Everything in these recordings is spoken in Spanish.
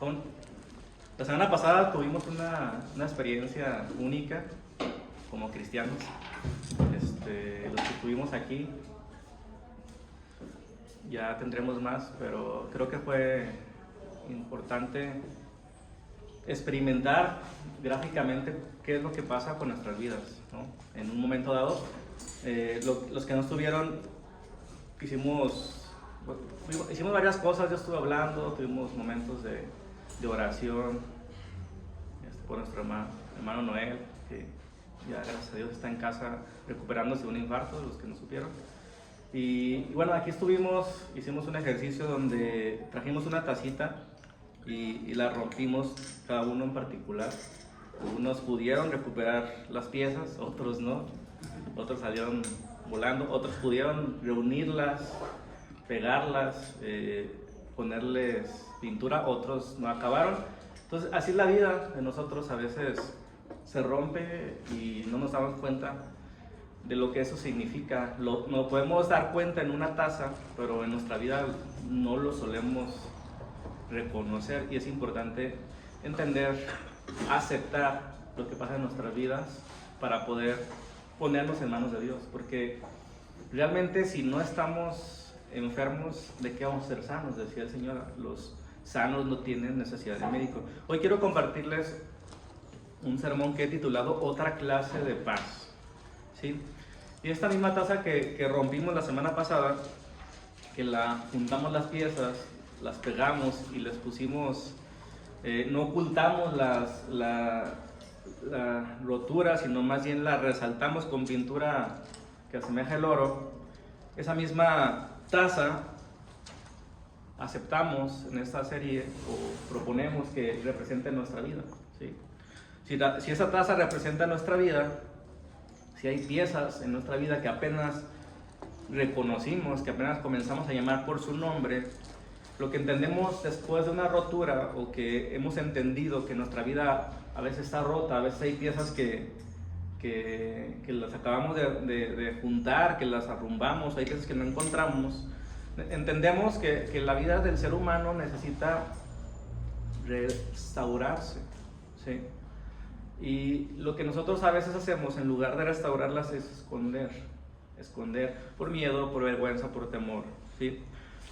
Con- La semana pasada tuvimos una experiencia única como cristianos. Los que estuvimos aquí, ya tendremos más, pero creo que fue importante experimentar gráficamente qué es lo que pasa con nuestras vidas, ¿no? En un momento dado, los que no estuvieron, hicimos varias cosas. Yo estuve hablando, tuvimos momentos de oración por nuestro hermano Noel, que ya gracias a Dios está en casa recuperándose de un infarto, de los que no supieron. Y bueno, aquí hicimos un ejercicio donde trajimos una tacita y la rompimos cada uno en particular. Unos pudieron recuperar las piezas, otros no. Otros salieron volando, otros pudieron reunirlas, pegarlas, ponerles pintura, otros no acabaron. Entonces, así es la vida de nosotros. A veces se rompe y no nos damos cuenta de lo que eso significa. Nos podemos dar cuenta en una taza, pero en nuestra vida no lo solemos reconocer, y es importante entender, aceptar lo que pasa en nuestras vidas para poder ponernos en manos de Dios, porque realmente si no estamos enfermos, ¿de qué vamos a ser sanos? Decía el Señor, los sanos no tienen necesidad de médico. Hoy quiero compartirles un sermón que he titulado Otra clase de paz, ¿sí? Y esta misma taza que rompimos la semana pasada, que la juntamos las piezas, las pegamos y les pusimos, no ocultamos la rotura, sino más bien la resaltamos con pintura que asemeja el oro. Esa misma taza aceptamos en esta serie, o proponemos que represente nuestra vida, ¿sí? Si esa taza representa nuestra vida, si hay piezas en nuestra vida que apenas reconocimos, que apenas comenzamos a llamar por su nombre, lo que entendemos después de una rotura, o que hemos entendido que nuestra vida a veces está rota, a veces hay piezas que las acabamos de juntar, que las arrumbamos, hay piezas que no encontramos, entendemos que la vida del ser humano necesita restaurarse, ¿sí? Y lo que nosotros a veces hacemos, en lugar de restaurarlas, es esconder por miedo, por vergüenza, por temor, ¿sí?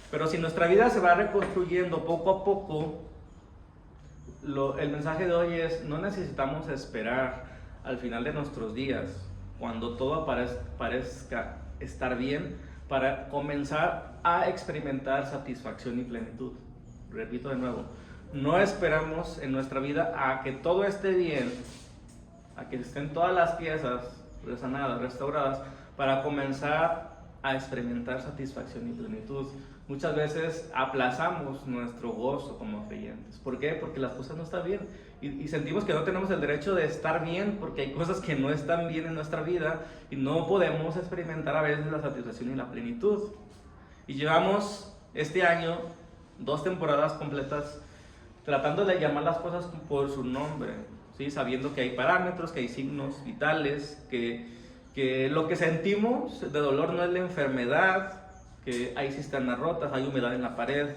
Pero si nuestra vida se va reconstruyendo poco a poco, el mensaje de hoy es: no necesitamos esperar al final de nuestros días, cuando todo parezca estar bien, para comenzar a experimentar satisfacción y plenitud. Repito de nuevo, no esperamos en nuestra vida a que todo esté bien, a que estén todas las piezas resanadas, restauradas, para comenzar a experimentar satisfacción y plenitud. Muchas veces aplazamos nuestro gozo como creyentes. ¿Por qué? Porque las cosas no están bien y sentimos que no tenemos el derecho de estar bien, porque hay cosas que no están bien en nuestra vida y no podemos experimentar a veces la satisfacción y la plenitud. Y llevamos este año 2 temporadas completas tratando de llamar las cosas por su nombre, ¿sí? Sabiendo que hay parámetros, que hay signos vitales, que lo que sentimos de dolor no es la enfermedad, que hay cisternas rotas, hay humedad en la pared,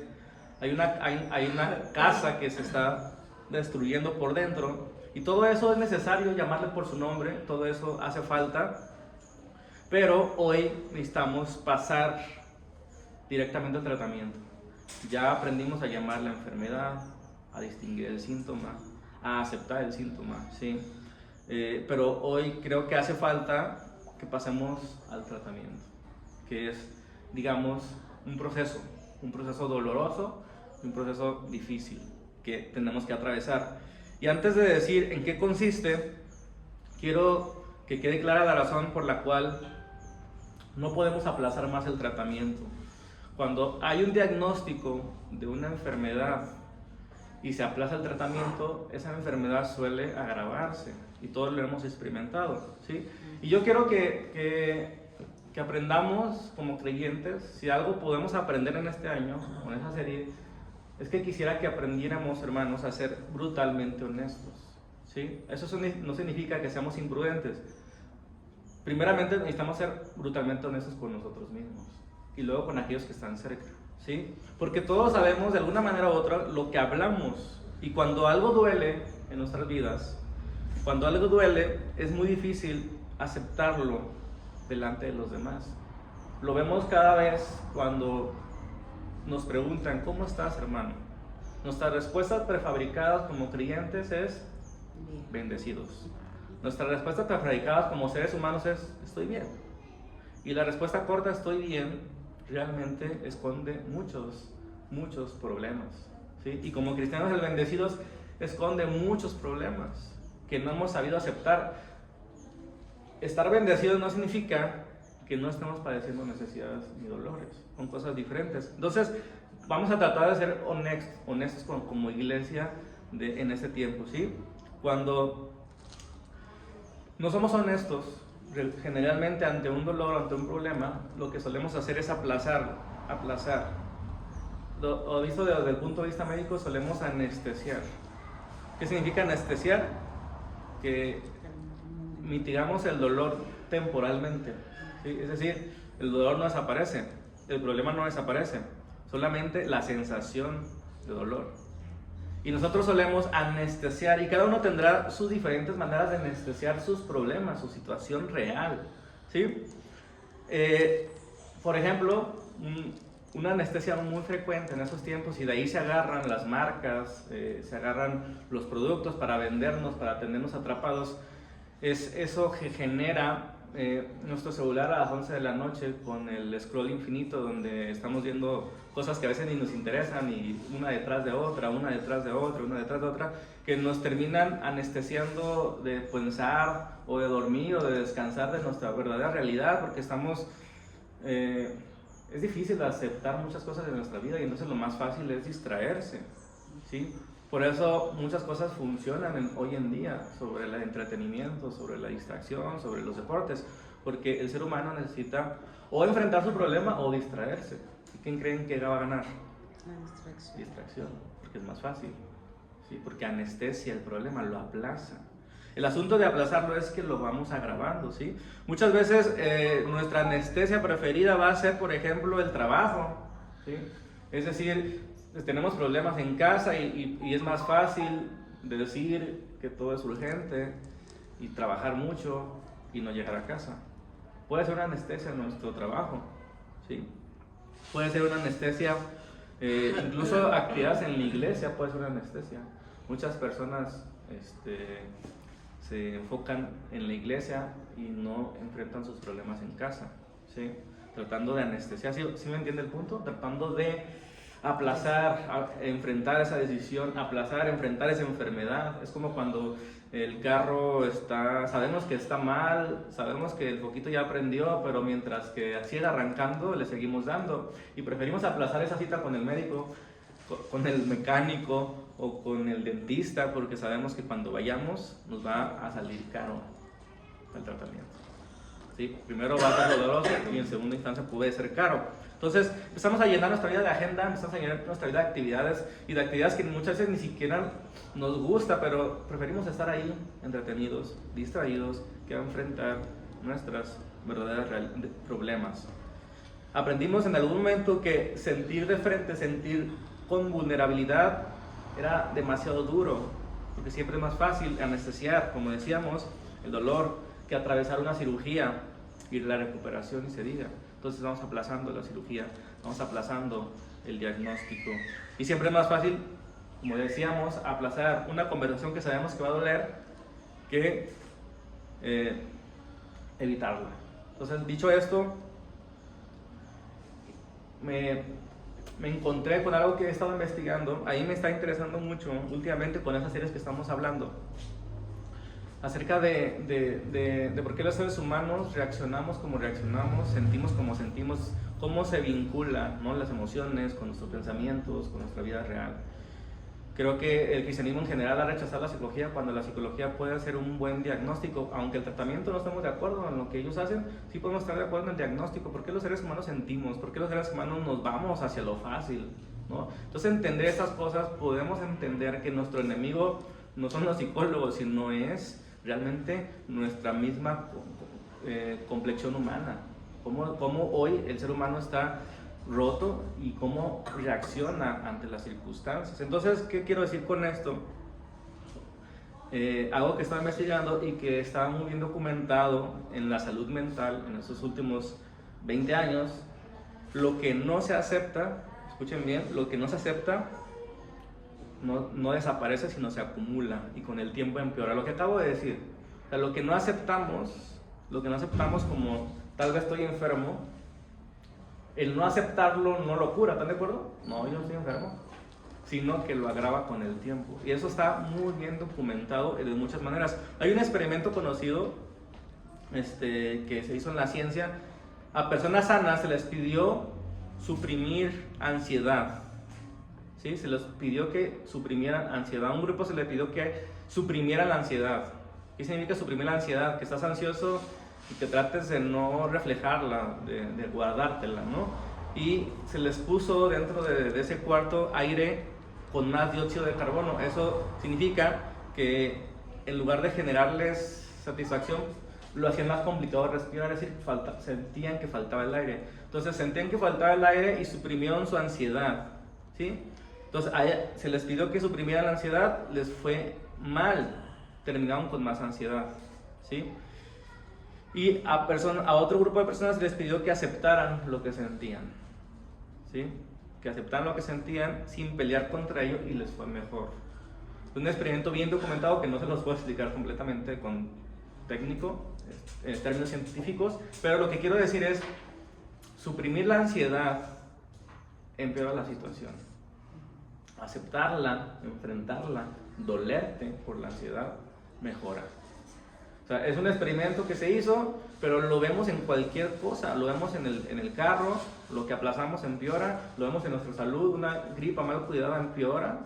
hay una casa que se está destruyendo por dentro, y todo eso es necesario llamarle por su nombre, todo eso hace falta, pero hoy necesitamos pasar directamente al tratamiento. Ya aprendimos a llamar la enfermedad, a distinguir el síntoma, a aceptar el síntoma, ¿sí? Pero hoy creo que hace falta que pasemos al tratamiento, que es, digamos, un proceso doloroso, un proceso difícil que tenemos que atravesar. Y antes de decir en qué consiste, quiero que quede clara la razón por la cual no podemos aplazar más el tratamiento. Cuando hay un diagnóstico de una enfermedad y se aplaza el tratamiento, esa enfermedad suele agravarse, y todos lo hemos experimentado, ¿sí? Y yo quiero que aprendamos como creyentes. Si algo podemos aprender en este año con esa serie, es que quisiera que aprendiéramos, hermanos, a ser brutalmente honestos, ¿sí? Eso no significa que seamos imprudentes. Primeramente necesitamos ser brutalmente honestos con nosotros mismos y luego con aquellos que están cerca, ¿sí? Porque todos sabemos de alguna manera u otra lo que hablamos, Y cuando algo duele en nuestras vidas, cuando algo duele, es muy difícil aceptarlo delante de los demás. Lo vemos cada vez cuando nos preguntan, ¿cómo estás, hermano? Nuestras respuestas prefabricadas como creyentes es bendecidos. Nuestras respuestas prefabricadas como seres humanos es estoy bien. Y la respuesta corta estoy bien realmente esconde muchos problemas, ¿sí? Y como cristianos el bendecidos esconde muchos problemas que no hemos sabido aceptar. Estar bendecidos no significa que no estemos padeciendo necesidades ni dolores, son cosas diferentes. Entonces vamos a tratar de ser honestos como iglesia en este tiempo, ¿sí? Cuando no somos honestos, generalmente ante un dolor, ante un problema, lo que solemos hacer es aplazar. Lo visto desde el punto de vista médico, solemos anestesiar. ¿Qué significa anestesiar? Que mitigamos el dolor temporalmente, ¿sí? Es decir, el dolor no desaparece, el problema no desaparece, solamente la sensación de dolor. Y nosotros solemos anestesiar, y cada uno tendrá sus diferentes maneras de anestesiar sus problemas, su situación real, ¿sí? Por ejemplo, una anestesia muy frecuente en esos tiempos, y de ahí se agarran las marcas, se agarran los productos para vendernos, para tenernos atrapados, es eso que genera nuestro celular a las 11 de la noche con el scroll infinito, donde estamos viendo cosas que a veces ni nos interesan, y una detrás de otra, que nos terminan anestesiando de pensar o de dormir o de descansar de nuestra verdadera realidad, porque estamos... es difícil aceptar muchas cosas de nuestra vida, y entonces lo más fácil es distraerse, ¿sí? Por eso muchas cosas funcionan hoy en día sobre el entretenimiento, sobre la distracción, sobre los deportes, porque el ser humano necesita o enfrentar su problema o distraerse. ¿Y quién creen que va a ganar? La distracción, porque es más fácil, ¿sí? Porque anestesia el problema, lo aplaza. El asunto de aplazarlo es que lo vamos agravando, ¿sí? Muchas veces nuestra anestesia preferida va a ser, por ejemplo, el trabajo, ¿sí? Es decir, tenemos problemas en casa y es más fácil decir que todo es urgente y trabajar mucho y no llegar a casa. Puede ser una anestesia en nuestro trabajo, ¿sí? Puede ser una anestesia, incluso actividades en la iglesia puede ser una anestesia. Muchas personas se enfocan en la iglesia y no enfrentan sus problemas en casa, ¿sí? Tratando de anestesiar, ¿sí me entiende el punto? Tratando de aplazar, enfrentar esa decisión, enfrentar esa enfermedad. Es como cuando el carro sabemos que está mal, sabemos que el foquito ya prendió, pero mientras que sigue arrancando le seguimos dando, y preferimos aplazar esa cita con el médico, con el mecánico o con el dentista, porque sabemos que cuando vayamos nos va a salir caro el tratamiento, ¿sí? Primero va a ser doloroso y en segunda instancia puede ser caro. Entonces empezamos a llenar nuestra vida de agenda, empezamos a llenar nuestra vida de actividades, y de actividades que muchas veces ni siquiera nos gusta, pero preferimos estar ahí entretenidos, distraídos, que enfrentar nuestras verdaderos problemas. Aprendimos en algún momento que sentir de frente, sentir con vulnerabilidad era demasiado duro, porque siempre es más fácil anestesiar, como decíamos, el dolor, que atravesar una cirugía y la recuperación, y se diga. Entonces vamos aplazando la cirugía, vamos aplazando el diagnóstico, y siempre es más fácil, como decíamos, aplazar una conversación que sabemos que va a doler que evitarla. Entonces, dicho esto, me encontré con algo que he estado investigando. Ahí me está interesando mucho últimamente con esas series que estamos hablando, acerca de por qué los seres humanos reaccionamos como reaccionamos, sentimos como sentimos, cómo se vinculan, ¿no?, las emociones con nuestros pensamientos, con nuestra vida real. Creo que el cristianismo en general ha rechazado la psicología, cuando la psicología puede hacer un buen diagnóstico. Aunque el tratamiento no estemos de acuerdo en lo que ellos hacen, sí podemos estar de acuerdo en el diagnóstico. ¿Por qué los seres humanos sentimos? ¿Por qué los seres humanos nos vamos hacia lo fácil, ¿no? Entonces, entender estas cosas, podemos entender que nuestro enemigo no son los psicólogos, sino es realmente nuestra misma complexión humana. Cómo hoy el ser humano está roto y cómo reacciona ante las circunstancias. Entonces, ¿qué quiero decir con esto? Algo que estaba investigando y que está muy bien documentado en la salud mental en estos últimos 20 años, lo que no se acepta, escuchen bien, lo que no se acepta no desaparece, sino se acumula y con el tiempo empeora. Lo que acabo de decir, o sea, lo que no aceptamos como tal vez estoy enfermo, el no aceptarlo no lo cura, ¿están de acuerdo? No, yo estoy enfermo, sino que lo agrava con el tiempo. Y eso está muy bien documentado de muchas maneras. Hay un experimento conocido que se hizo en la ciencia. A personas sanas se les pidió suprimir ansiedad. ¿Sí? Se les pidió que suprimieran ansiedad. A un grupo se le pidió que suprimiera la ansiedad. ¿Qué significa suprimir la ansiedad? Que estás ansioso y que trates de no reflejarla, de guardártela, ¿no? Y se les puso dentro de ese cuarto aire con más dióxido de carbono. Eso significa que en lugar de generarles satisfacción, lo hacían más complicado de respirar, es decir, sentían que faltaba el aire. Entonces sentían que faltaba el aire y suprimieron su ansiedad, ¿sí? Entonces se les pidió que suprimieran la ansiedad, les fue mal, terminaron con más ansiedad, ¿sí? Y a otro grupo de personas se les pidió que aceptaran lo que sentían, ¿sí? Que aceptaran lo que sentían sin pelear contra ello y les fue mejor. Es un experimento bien documentado que no se los puedo explicar completamente con técnico, términos científicos, pero lo que quiero decir es, suprimir la ansiedad empeora la situación. Aceptarla, enfrentarla, dolerte por la ansiedad, mejora. O sea, es un experimento que se hizo, pero lo vemos en cualquier cosa. Lo vemos en el carro, lo que aplazamos empeora, lo vemos en nuestra salud, una gripa mal cuidada empeora.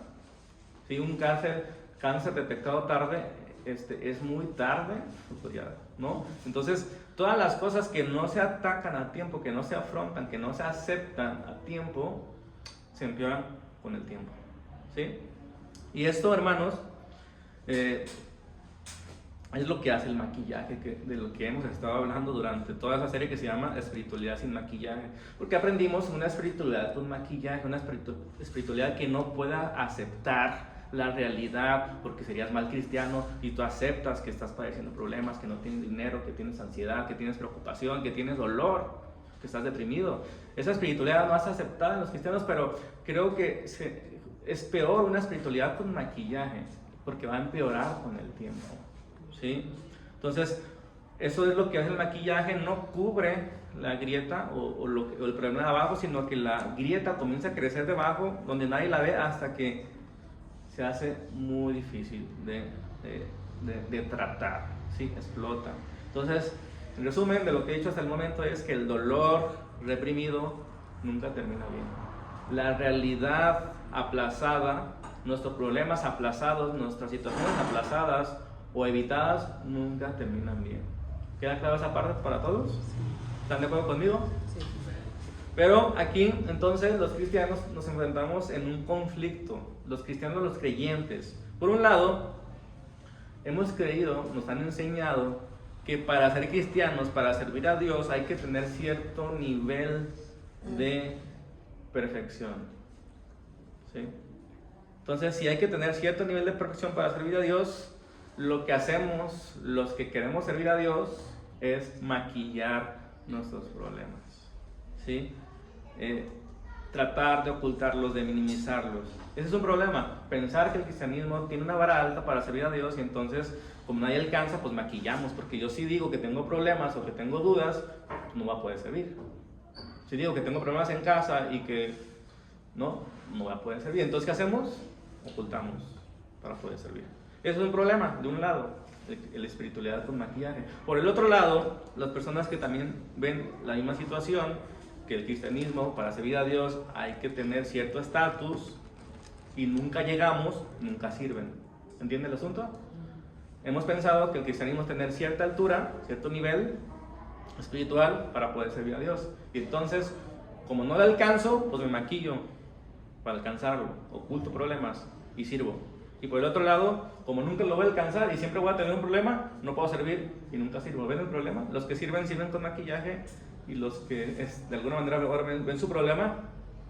¿Sí? Un cáncer detectado tarde, es muy tarde, ¿no? Entonces, todas las cosas que no se atacan a tiempo, que no se afrontan, que no se aceptan a tiempo, se empeoran con el tiempo, ¿sí? Y esto, hermanos, es lo que hace el maquillaje, de lo que hemos estado hablando durante toda esa serie que se llama Espiritualidad sin maquillaje. Porque aprendimos una espiritualidad con maquillaje, una espiritualidad que no pueda aceptar la realidad, porque serías mal cristiano y tú aceptas que estás padeciendo problemas, que no tienes dinero, que tienes ansiedad, que tienes preocupación, que tienes dolor, que estás deprimido. Esa espiritualidad no es aceptada en los cristianos, pero creo que es peor una espiritualidad con maquillaje, porque va a empeorar con el tiempo, ¿sí? Entonces, eso es lo que hace el maquillaje, no cubre la grieta o el problema de abajo, sino que la grieta comienza a crecer debajo, donde nadie la ve, hasta que se hace muy difícil de tratar, ¿sí? Explota. Entonces, en resumen de lo que he dicho hasta el momento es que el dolor reprimido nunca termina bien. La realidad aplazada, nuestros problemas aplazados, nuestras situaciones aplazadas o evitadas nunca terminan bien. ¿Queda clara esa parte para todos? ¿Están de acuerdo conmigo? Sí. Pero aquí, entonces, los cristianos nos enfrentamos en un conflicto. Los cristianos, los creyentes. Por un lado, hemos creído, nos han enseñado que para ser cristianos, para servir a Dios, hay que tener cierto nivel de perfección, ¿sí? Entonces, si hay que tener cierto nivel de perfección para servir a Dios, lo que hacemos, los que queremos servir a Dios, es maquillar nuestros problemas, ¿sí? Tratar de ocultarlos, de minimizarlos. Ese es un problema, pensar que el cristianismo tiene una vara alta para servir a Dios y entonces, como nadie alcanza, pues maquillamos, porque yo sí digo que tengo problemas o que tengo dudas, no va a poder servir. Si digo que tengo problemas en casa y que no va a poder servir, entonces ¿qué hacemos? Ocultamos para poder servir. Eso es un problema, de un lado, la espiritualidad con maquillaje. Por el otro lado, las personas que también ven la misma situación, que el cristianismo, para servir a Dios, hay que tener cierto estatus y nunca llegamos, nunca sirven. ¿Entiende el asunto? Hemos pensado que el cristianismo es tener cierta altura, cierto nivel espiritual para poder servir a Dios. Y entonces, como no lo alcanzo, pues me maquillo para alcanzarlo, oculto problemas y sirvo. Y por el otro lado, como nunca lo voy a alcanzar y siempre voy a tener un problema, no puedo servir y nunca sirvo. ¿Ven el problema? Los que sirven con maquillaje y los que de alguna manera ahora ven su problema,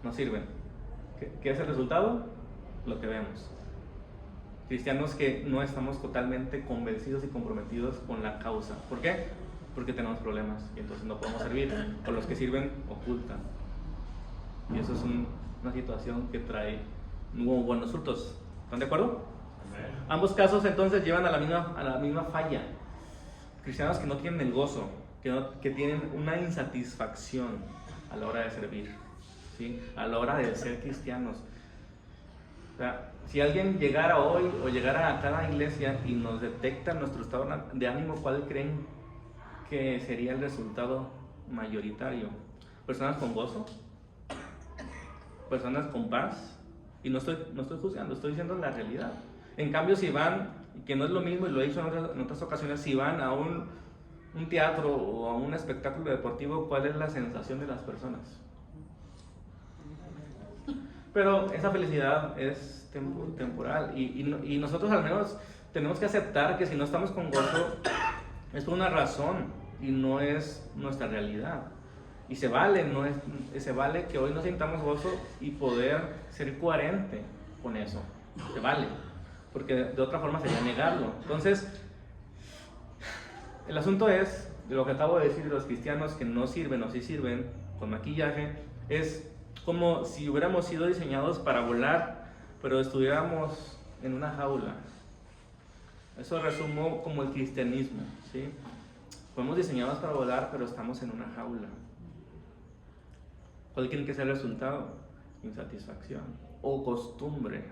no sirven. ¿Qué es el resultado? Lo que vemos. Cristianos que no estamos totalmente convencidos y comprometidos con la causa. ¿Por qué? Porque tenemos problemas y entonces no podemos servir, o los que sirven ocultan. Y eso es una situación que trae buenos frutos. ¿Están de acuerdo? Ambos casos entonces llevan a la misma falla. Cristianos que no tienen el gozo, que tienen una insatisfacción a la hora de servir, ¿sí? A la hora de ser cristianos. O sea, si alguien llegara hoy o llegara a cada iglesia y nos detecta nuestro estado de ánimo, ¿cuál creen que sería el resultado mayoritario? ¿Personas con gozo? ¿Personas con paz? Y no estoy juzgando, estoy diciendo la realidad. En cambio, si van, que no es lo mismo, y lo he dicho en otras ocasiones, si van a un teatro o a un espectáculo deportivo, ¿cuál es la sensación de las personas? Pero esa felicidad es temporal, y nosotros al menos tenemos que aceptar que si no estamos con gozo es por una razón y no es nuestra realidad. Y se vale que hoy no sintamos gozo y poder ser coherente con eso. Se vale, porque de otra forma sería negarlo. Entonces, el asunto es, de lo que acabo de decir de los cristianos que no sirven o sí sirven con maquillaje, es como si hubiéramos sido diseñados para volar, pero estuviéramos en una jaula. Eso resumo como el cristianismo, ¿sí? Fuimos diseñados para volar, pero estamos en una jaula. ¿Cuál creen que sea el resultado? Insatisfacción o costumbre.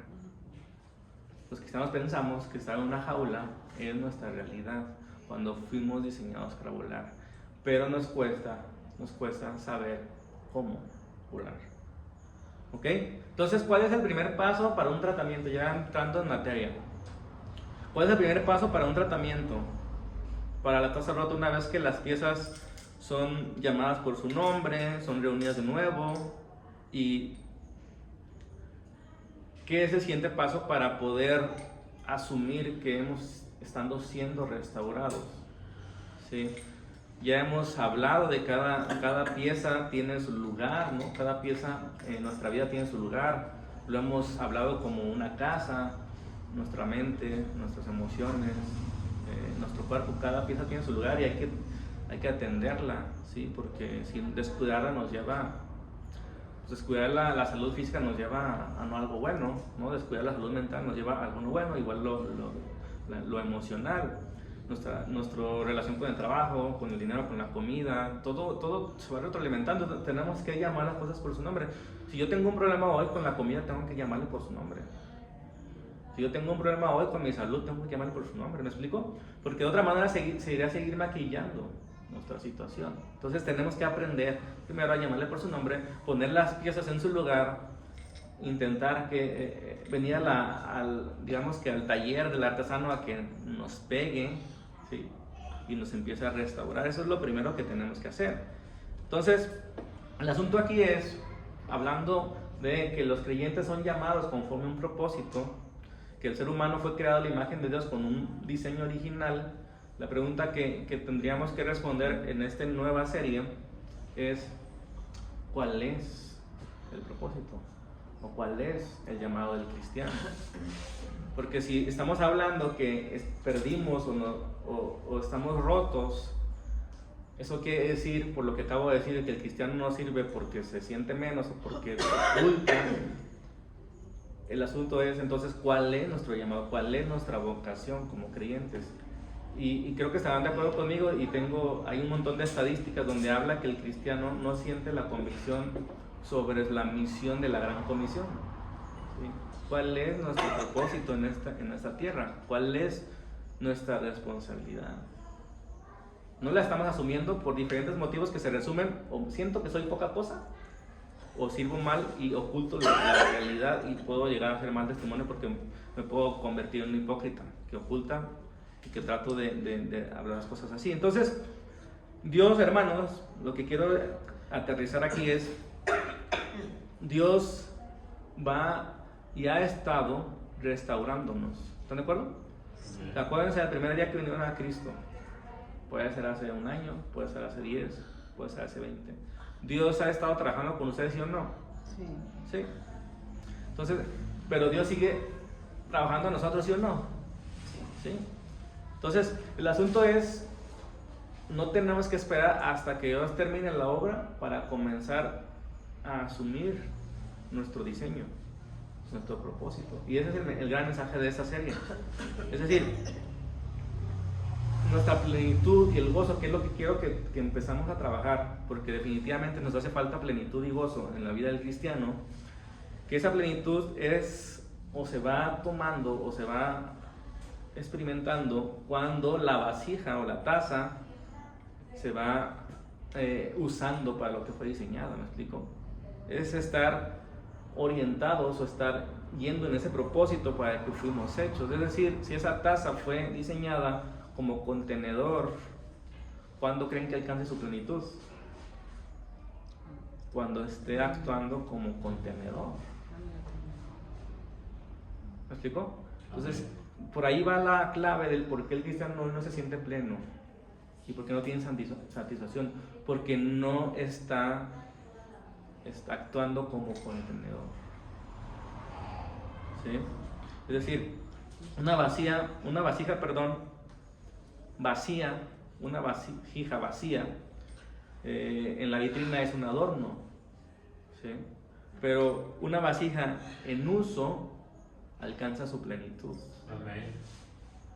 Los cristianos pensamos que estar en una jaula es nuestra realidad cuando fuimos diseñados para volar, pero nos cuesta saber cómo volar. ¿Ok? Entonces, ¿cuál es el primer paso para un tratamiento? Ya entrando en materia. ¿Cuál es el primer paso para un tratamiento? Para la taza rota, una vez que las piezas son llamadas por su nombre, son reunidas de nuevo, y ¿qué es el siguiente paso para poder asumir que estando siendo restaurados? ¿Sí? Ya hemos hablado de cada pieza tiene su lugar, ¿no? Cada pieza en nuestra vida tiene su lugar. Lo hemos hablado como una casa, nuestra mente, nuestras emociones, nuestro cuerpo, cada pieza tiene su lugar y hay que atenderla, ¿sí? Porque si descuidarla nos lleva, descuidar la salud física nos lleva a no algo bueno, ¿no? Descuidar la salud mental nos lleva a algo no bueno, igual lo emocional, nuestra relación con el trabajo, con el dinero, con la comida, todo se va retroalimentando. Tenemos que llamar las cosas por su nombre. Si yo tengo un problema hoy con la comida, tengo que llamarle por su nombre. Si yo tengo un problema hoy con mi salud, tengo que llamarle por su nombre, ¿me explico? Porque de otra manera se iría a seguir maquillando nuestra situación. Entonces tenemos que aprender primero a llamarle por su nombre, poner las piezas en su lugar, intentar que venir digamos que al taller del artesano a que nos pegue, ¿sí? Y nos empiece a restaurar. Eso es lo primero que tenemos que hacer. Entonces, el asunto aquí es, hablando de que los creyentes son llamados conforme a un propósito, que el ser humano fue creado a la imagen de Dios con un diseño original. La pregunta que tendríamos que responder en esta nueva serie es: ¿cuál es el propósito? ¿O cuál es el llamado del cristiano? Porque si estamos hablando que perdimos o estamos rotos, eso quiere decir, por lo que acabo de decir, que el cristiano no sirve porque se siente menos o porque oculta. El asunto es entonces cuál es nuestro llamado, cuál es nuestra vocación como creyentes. Y creo que estarán de acuerdo conmigo, y hay un montón de estadísticas donde habla que el cristiano no siente la convicción sobre la misión de la gran comisión, ¿sí? ¿Cuál es nuestro propósito en esta tierra? ¿Cuál es nuestra responsabilidad? No la estamos asumiendo por diferentes motivos que se resumen: o siento que soy poca cosa, o sirvo mal y oculto la realidad y puedo llegar a ser mal testimonio porque me puedo convertir en un hipócrita que oculta y que trato de hablar las cosas así. Entonces, Dios, hermanos, lo que quiero aterrizar aquí es: Dios va y ha estado restaurándonos. ¿Están de acuerdo? Sí. Acuérdense del primer día que vinieron a Cristo. Puede ser hace un año, puede ser hace 10, puede ser hace 20. ¿Dios ha estado trabajando con ustedes, sí o no? Sí. Sí. Entonces, pero Dios sigue trabajando en nosotros, ¿sí o no? Sí. Entonces, el asunto es, no tenemos que esperar hasta que Dios termine la obra para comenzar a asumir nuestro diseño, nuestro propósito. Y ese es el gran mensaje de esta serie. Es decir, nuestra plenitud y el gozo, que es lo que quiero que empezamos a trabajar, porque definitivamente nos hace falta plenitud y gozo en la vida del cristiano, que esa plenitud es o se va tomando o se va experimentando cuando la vasija o la taza se va usando para lo que fue diseñada, ¿me explico? Es estar orientados o estar yendo en ese propósito para el que fuimos hechos. Es decir, si esa taza fue diseñada como contenedor, ¿cuándo creen que alcance su plenitud? Cuando esté actuando como contenedor. ¿Me explico? Entonces, por ahí va la clave del por qué el cristiano no se siente pleno y por qué no tiene satisfacción, porque no está actuando como contenedor. ¿Sí? Es decir, una vasija vacía en la vitrina es un adorno, ¿sí? Pero una vasija en uso alcanza su plenitud. Amén.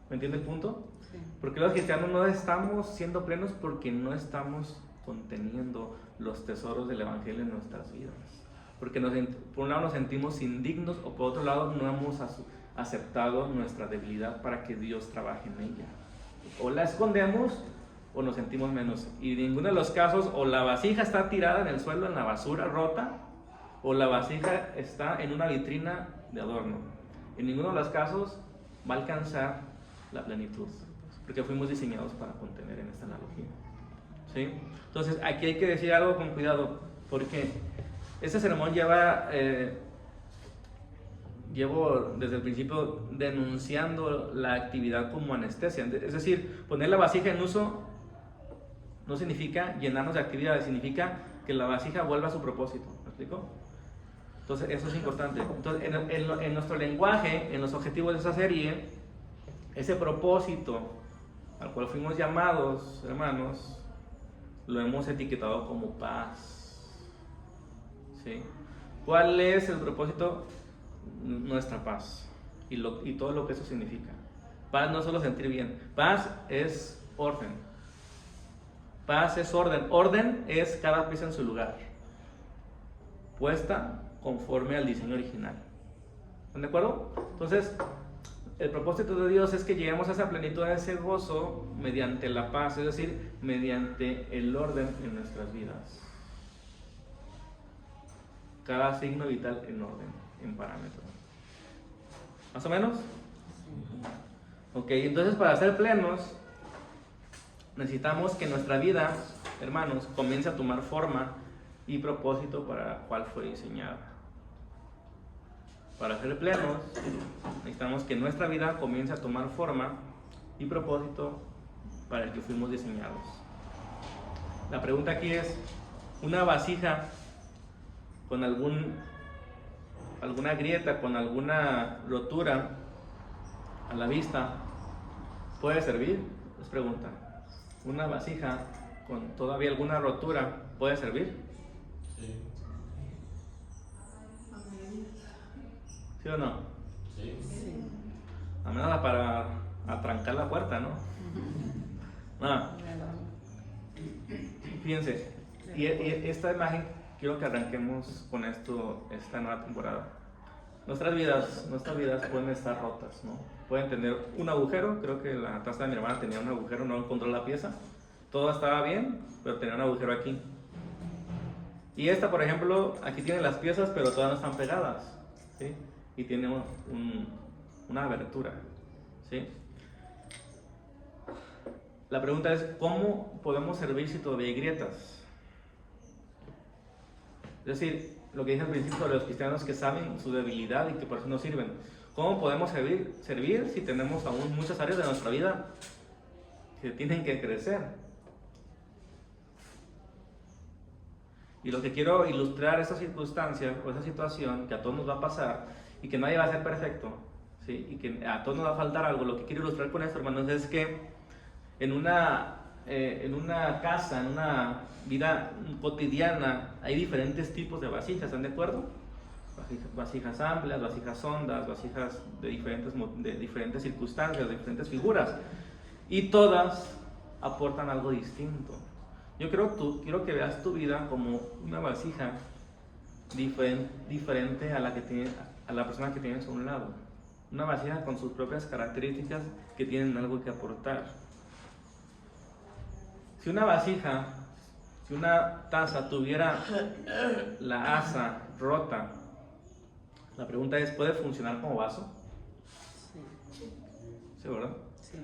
¿Me entiende el punto? Sí. Porque los cristianos no estamos siendo plenos porque no estamos conteniendo los tesoros del evangelio en nuestras vidas. Porque por un lado nos sentimos indignos o por otro lado no hemos aceptado nuestra debilidad para que Dios trabaje en ella. O la escondemos o nos sentimos menos. Y en ninguno de los casos, o la vasija está tirada en el suelo, en la basura rota, o la vasija está en una vitrina de adorno. En ninguno de los casos va a alcanzar la plenitud, porque fuimos diseñados para contener en esta analogía. ¿Sí? Entonces, aquí hay que decir algo con cuidado, porque este sermón llevo desde el principio denunciando la actividad como anestesia. Es decir, poner la vasija en uso no significa llenarnos de actividades, significa que la vasija vuelva a su propósito. ¿Me explico? Entonces, eso es importante. Entonces, en nuestro lenguaje, en los objetivos de esa serie, ese propósito al cual fuimos llamados, hermanos, lo hemos etiquetado como paz. ¿Sí? ¿Cuál es el propósito? Nuestra paz y todo lo que eso significa. Paz no es solo sentir bien, paz es orden. Paz es orden. Orden es cada pieza en su lugar, puesta conforme al diseño original. ¿Están de acuerdo? Entonces, el propósito de Dios es que lleguemos a esa plenitud, a ese gozo mediante la paz, es decir, mediante el orden en nuestras vidas. Cada signo vital en orden, en parámetros. ¿Más o menos? Ok, entonces para ser plenos necesitamos que nuestra vida, hermanos, comience a tomar forma y propósito para la cual fue diseñada. Para ser plenos necesitamos que nuestra vida comience a tomar forma y propósito para el que fuimos diseñados. La pregunta aquí es, ¿una vasija con alguna grieta, con alguna rotura a la vista, puede servir? Les pregunta. ¿Una vasija con todavía alguna rotura puede servir? Sí. ¿Sí o no? Sí. Sí. A menos para atrancar la puerta, ¿no? Fíjense, y esta imagen quiero que arranquemos con esto esta nueva temporada. Nuestras vidas pueden estar rotas, ¿no? Pueden tener un agujero. Creo que la taza de mi hermana tenía un agujero, no encontró la pieza. Todo estaba bien, pero tenía un agujero aquí. Y esta, por ejemplo, aquí tiene las piezas, pero todas no están pegadas, ¿sí? Y tiene una abertura, ¿sí? La pregunta es, ¿cómo podemos servir si todavía hay grietas? Es decir, lo que dije al principio de los cristianos que saben su debilidad y que por eso no sirven. ¿Cómo podemos servir si tenemos aún muchas áreas de nuestra vida que tienen que crecer? Y lo que quiero ilustrar esa circunstancia o esa situación que a todos nos va a pasar y que nadie va a ser perfecto, ¿sí? Y que a todos nos va a faltar algo, lo que quiero ilustrar con esto, hermanos, es que en una casa, en una vida cotidiana, hay diferentes tipos de vasijas, ¿están de acuerdo? Vasijas amplias, vasijas hondas, vasijas de diferentes circunstancias, de diferentes figuras, y todas aportan algo distinto. Yo quiero que veas tu vida como una vasija diferente a la persona que tienes a un lado. Una vasija con sus propias características que tienen algo que aportar. Si una taza tuviera la asa rota, la pregunta es, ¿puede funcionar como vaso? Sí. ¿Sí, verdad? Sí.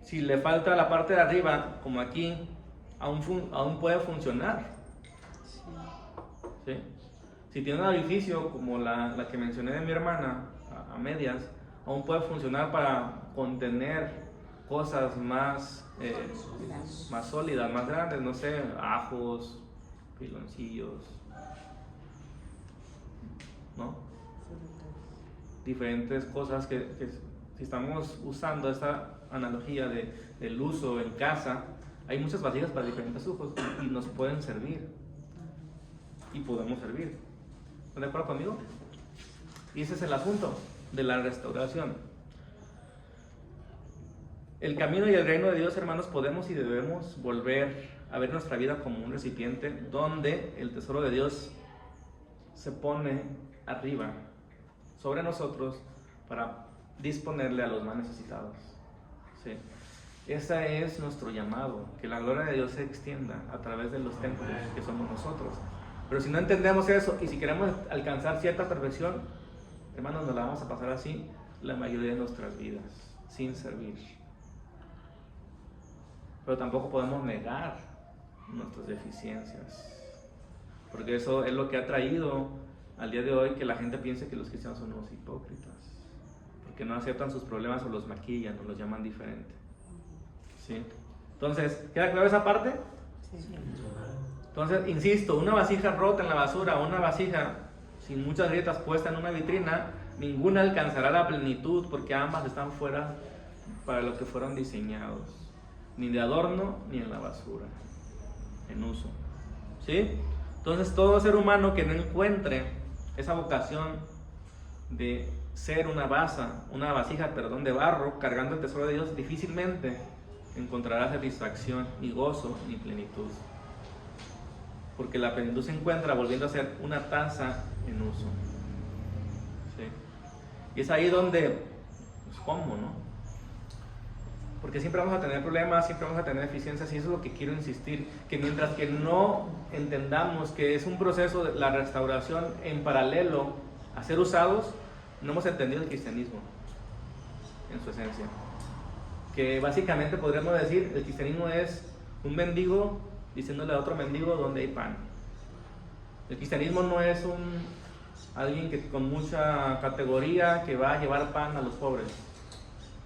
Si le falta la parte de arriba, como aquí, aún puede funcionar. Sí. ¿Sí? Si tiene un orificio como la que mencioné de mi hermana, a medias, aún puede funcionar para contener cosas más sólidas, más grandes, no sé, ajos, piloncillos, ¿no? Diferentes cosas que si estamos usando esta analogía del uso en casa, hay muchas vasijas para diferentes usos y nos pueden servir y podemos servir. ¿Están de acuerdo conmigo? Y ese es el asunto de la restauración. El camino y el reino de Dios, hermanos, podemos y debemos volver a ver nuestra vida como un recipiente donde el tesoro de Dios se pone arriba sobre nosotros para disponerle a los más necesitados. ¿Sí? Ese es nuestro llamado, que la gloria de Dios se extienda a través de los templos que somos nosotros. Pero si no entendemos eso y si queremos alcanzar cierta perfección, hermanos, nos la vamos a pasar así la mayoría de nuestras vidas, sin servir. Pero tampoco podemos negar nuestras deficiencias, porque eso es lo que ha traído al día de hoy que la gente piense que los cristianos son unos hipócritas, porque no aceptan sus problemas o los maquillan o los llaman diferente. ¿Sí? Entonces, ¿queda claro esa parte? Sí. Entonces, insisto, una vasija rota en la basura o una vasija sin muchas grietas puesta en una vitrina, ninguna alcanzará la plenitud porque ambas están fuera para lo que fueron diseñados, ni de adorno ni en la basura, en uso. ¿Sí? Entonces, todo ser humano que no encuentre esa vocación de ser una vasija de barro, cargando el tesoro de Dios, difícilmente encontrará satisfacción, ni gozo, ni plenitud. Porque la plenitud se encuentra volviendo a ser una taza en uso. ¿Sí? Y es ahí donde, pues, ¿cómo, no? Porque siempre vamos a tener problemas, siempre vamos a tener deficiencias, y eso es lo que quiero insistir, que mientras que no entendamos que es un proceso de la restauración en paralelo a ser usados, no hemos entendido el cristianismo en su esencia. Que básicamente podríamos decir, el cristianismo es un mendigo diciéndole a otro mendigo dónde hay pan. El cristianismo no es alguien que con mucha categoría que va a llevar pan a los pobres.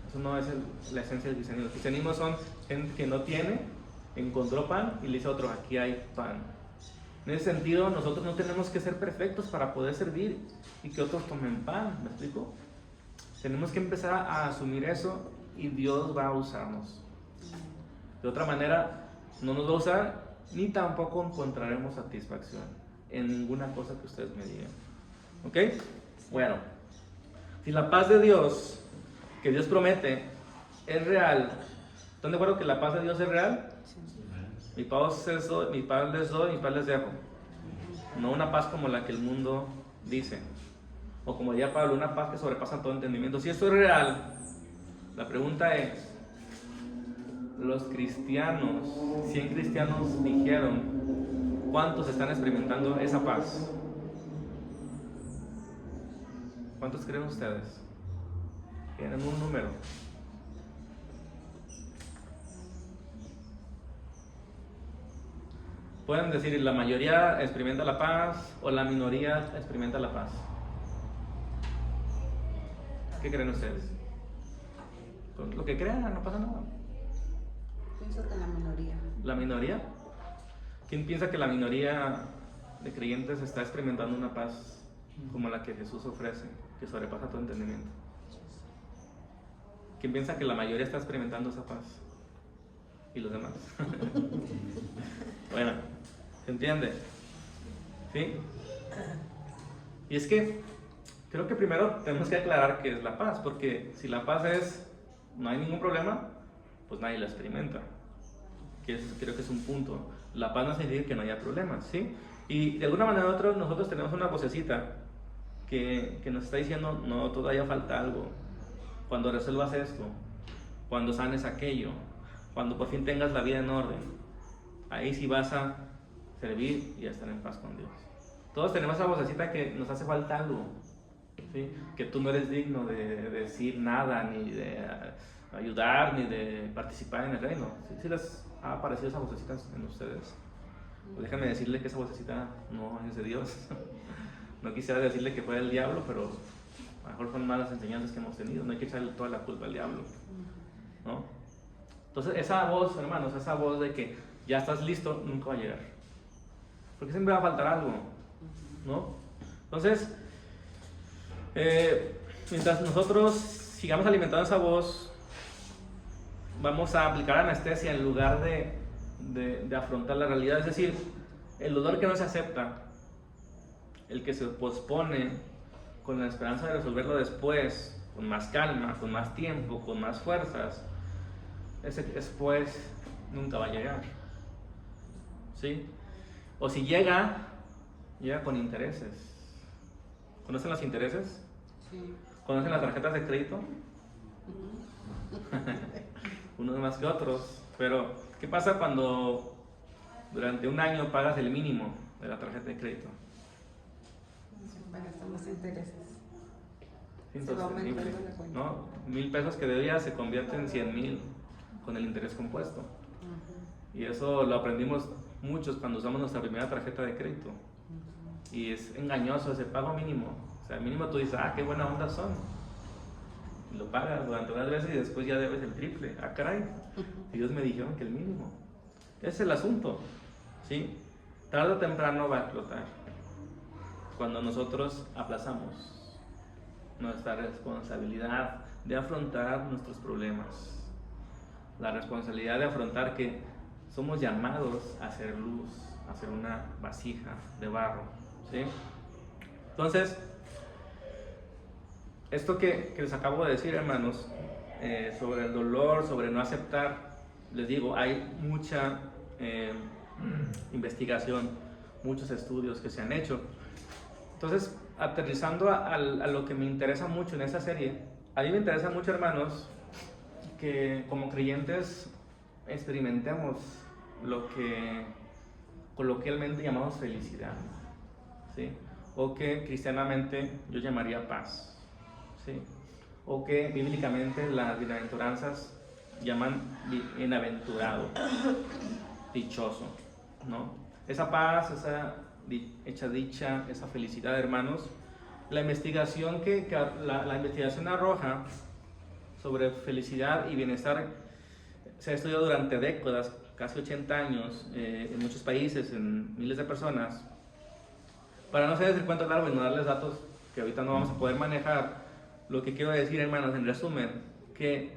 Eso no es la esencia del cristianismo. El cristianismo son gente que no tiene, encontró pan y le dice a otro, aquí hay pan. En ese sentido, nosotros no tenemos que ser perfectos para poder servir y que otros tomen pan, ¿me explico? Tenemos que empezar a asumir eso y Dios va a usarnos. De otra manera, no nos va a usar ni tampoco encontraremos satisfacción en ninguna cosa que ustedes me digan. ¿Ok? Bueno, si la paz de Dios que Dios promete es real, ¿están de acuerdo que la paz de Dios es real? Mi paz les doy, mi paz les dejo. No una paz como la que el mundo dice, o como diría Pablo, una paz que sobrepasa todo entendimiento. Si esto es real, la pregunta es, los cristianos, 100 cristianos dijeron, ¿cuántos están experimentando esa paz? ¿Cuántos creen ustedes? Tienen un número. Pueden decir, la mayoría experimenta la paz o la minoría experimenta la paz. ¿Qué creen ustedes? Con lo que crean, no pasa nada. Pienso que la minoría. ¿La minoría? ¿Quién piensa que la minoría de creyentes está experimentando una paz como la que Jesús ofrece, que sobrepasa todo entendimiento? ¿Quién piensa que la mayoría está experimentando esa paz? ¿Y los demás? Bueno, ¿se entiende? ¿Sí? Y es que creo que primero tenemos que aclarar qué es la paz, porque si la paz es no hay ningún problema, pues nadie la experimenta. Creo que es un punto. La paz no significa que no haya problemas, ¿sí? Y de alguna manera u otra nosotros tenemos una vocecita que nos está diciendo, no, todavía falta algo. Cuando resuelvas esto, cuando sanes aquello, cuando por fin tengas la vida en orden, ahí sí vas a servir y a estar en paz con Dios. Todos tenemos esa vocecita que nos hace falta algo, ¿sí? Que tú no eres digno de decir nada, ni de ayudar, ni de participar en el reino. ¿Sí les ha aparecido esa vocecita en ustedes? Pues déjenme decirle que esa vocecita no es de Dios. No quisiera decirle que fue del diablo, pero a lo mejor fueron malas enseñanzas que hemos tenido. No hay que echarle toda la culpa al diablo, ¿no? Entonces esa voz, hermanos, esa voz de que ya estás listo, nunca va a llegar, porque siempre va a faltar algo, ¿no? Entonces, mientras nosotros sigamos alimentando esa voz, vamos a aplicar anestesia en lugar de afrontar la realidad. Es decir, el dolor que no se acepta, el que se pospone con la esperanza de resolverlo después, con más calma, con más tiempo, con más fuerzas, ese después nunca va a llegar, ¿sí? O si llega con intereses. ¿Conocen los intereses? Sí. ¿Conocen las tarjetas de crédito? Unos más que otros. Pero, ¿qué pasa cuando durante un año pagas el mínimo de la tarjeta de crédito? Pagas los intereses. Se va Insostenible, aumentando la cuenta. ¿no? 1,000 pesos que debías se convierten en 100,000 con el interés compuesto. Y eso lo aprendimos muchos cuando usamos nuestra primera tarjeta de crédito. Y es engañoso ese pago mínimo. O sea, al mínimo tú dices, qué buena onda son. Y lo pagas durante unas veces y después ya debes el triple. Caray. Ellos me dijeron que el mínimo. Ese es el asunto, ¿sí? Tarde o temprano va a explotar. Cuando nosotros aplazamos nuestra responsabilidad de afrontar nuestros problemas. La responsabilidad de afrontar que somos llamados a hacer luz, a hacer una vasija de barro, ¿sí? Entonces, esto que les acabo de decir, hermanos, sobre el dolor, sobre no aceptar, les digo, hay mucha investigación, muchos estudios que se han hecho. Entonces, aterrizando a lo que me interesa mucho en esta serie, a mí me interesa mucho, hermanos, que como creyentes experimentemos lo que coloquialmente llamamos felicidad, ¿sí? O que cristianamente yo llamaría paz, ¿sí? O que bíblicamente las bienaventuranzas llaman bienaventurado, dichoso, ¿no? Esa paz, esa dicha, esa felicidad, hermanos. La investigación la investigación arroja sobre felicidad y bienestar se ha estudiado durante décadas, casi 80 años, en muchos países, en miles de personas. Para no hacerles el cuento largo y no darles datos que ahorita no vamos a poder manejar, lo que quiero decir, hermanos, en resumen, que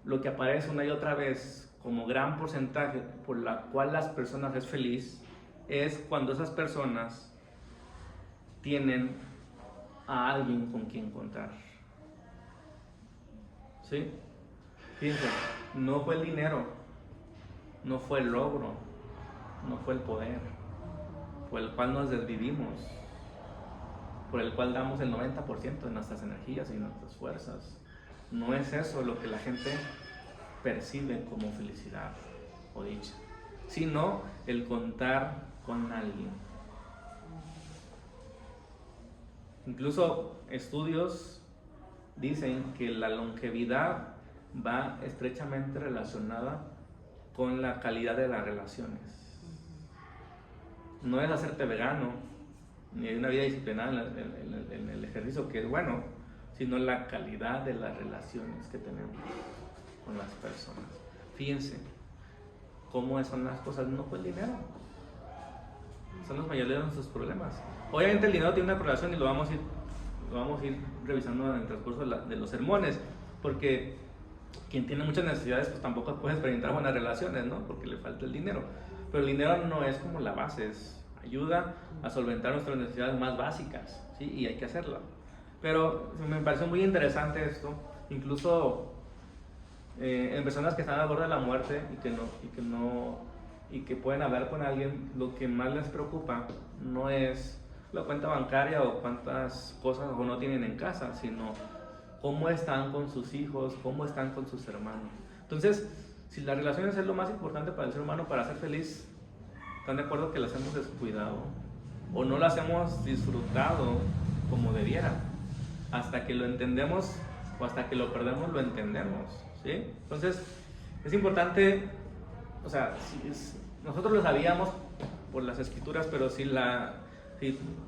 lo que aparece una y otra vez como gran porcentaje por la cual las personas es feliz, es cuando esas personas tienen a alguien con quien contar. ¿Sí? Fíjense, no fue el dinero, no fue el logro, no fue el poder, por el cual nos desvivimos, por el cual damos el 90% de nuestras energías y nuestras fuerzas. No es eso lo que la gente percibe como felicidad o dicha, sino el contar con alguien. Incluso estudios dicen que la longevidad va estrechamente relacionada con la calidad de las relaciones. No es hacerte vegano, ni una vida disciplinada en el ejercicio, que es bueno, sino la calidad de las relaciones que tenemos con las personas. Fíjense, cómo son las cosas. No fue el dinero. Son los mayores de nuestros problemas. Obviamente el dinero tiene una correlación y lo vamos a ir revisando en el transcurso de los sermones, porque quien tiene muchas necesidades pues tampoco puede experimentar buenas relaciones, ¿no? Porque le falta el dinero. Pero el dinero no es como la base, ayuda a solventar nuestras necesidades más básicas, ¿sí? Y hay que hacerlo. Pero me pareció muy interesante esto, incluso en personas que están al borde de la muerte y que pueden hablar con alguien, lo que más les preocupa no es la cuenta bancaria o cuántas cosas o no tienen en casa, sino cómo están con sus hijos, cómo están con sus hermanos. Entonces, si las relaciones es lo más importante para el ser humano para ser feliz, ¿están de acuerdo que las hemos descuidado? ¿O no las hemos disfrutado como debiera? Hasta que lo entendemos o hasta que lo perdemos, lo entendemos, ¿sí? Entonces, es importante, o sea, nosotros lo sabíamos por las escrituras, pero si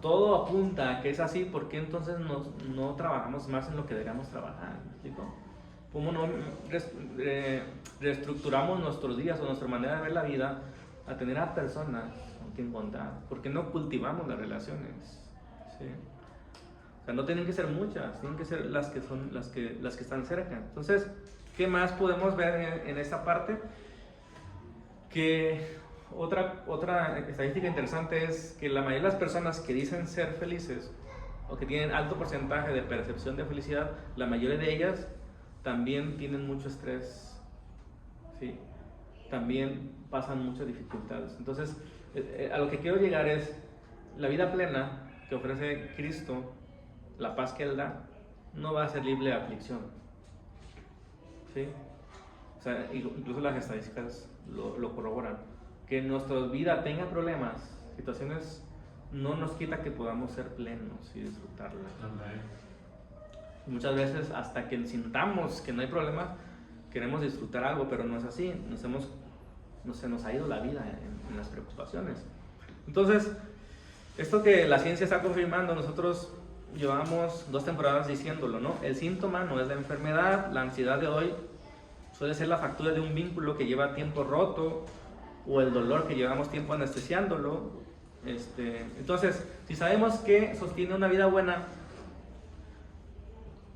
todo apunta a que es así, ¿por qué entonces no trabajamos más en lo que deberíamos trabajar? ¿Explico? ¿Cómo no reestructuramos nuestros días o nuestra manera de ver la vida a tener a personas con quien contar? ¿Por qué no cultivamos las relaciones? ¿Sí? O sea, no tienen que ser muchas, tienen que ser las que están cerca. Entonces, ¿qué más podemos ver en esta parte? Que otra estadística interesante es que la mayoría de las personas que dicen ser felices o que tienen alto porcentaje de percepción de felicidad, la mayoría de ellas también tienen mucho estrés, ¿sí? También pasan muchas dificultades. Entonces, a lo que quiero llegar es la vida plena que ofrece Cristo, la paz que Él da, no va a ser libre de aflicción, ¿sí? O sea, incluso las estadísticas lo corroboran. Que nuestra vida tenga problemas, situaciones, no nos quita que podamos ser plenos y disfrutarla. Muchas veces hasta que sintamos que no hay problema, queremos disfrutar algo, pero no es así. Se nos ha ido la vida en las preocupaciones. Entonces, esto que la ciencia está confirmando, nosotros llevamos 2 temporadas diciéndolo, ¿no? El síntoma no es la enfermedad, la ansiedad de hoy suele ser la factura de un vínculo que lleva tiempo roto, o el dolor que llevamos tiempo anestesiándolo. Entonces, si sabemos que sostiene una vida buena,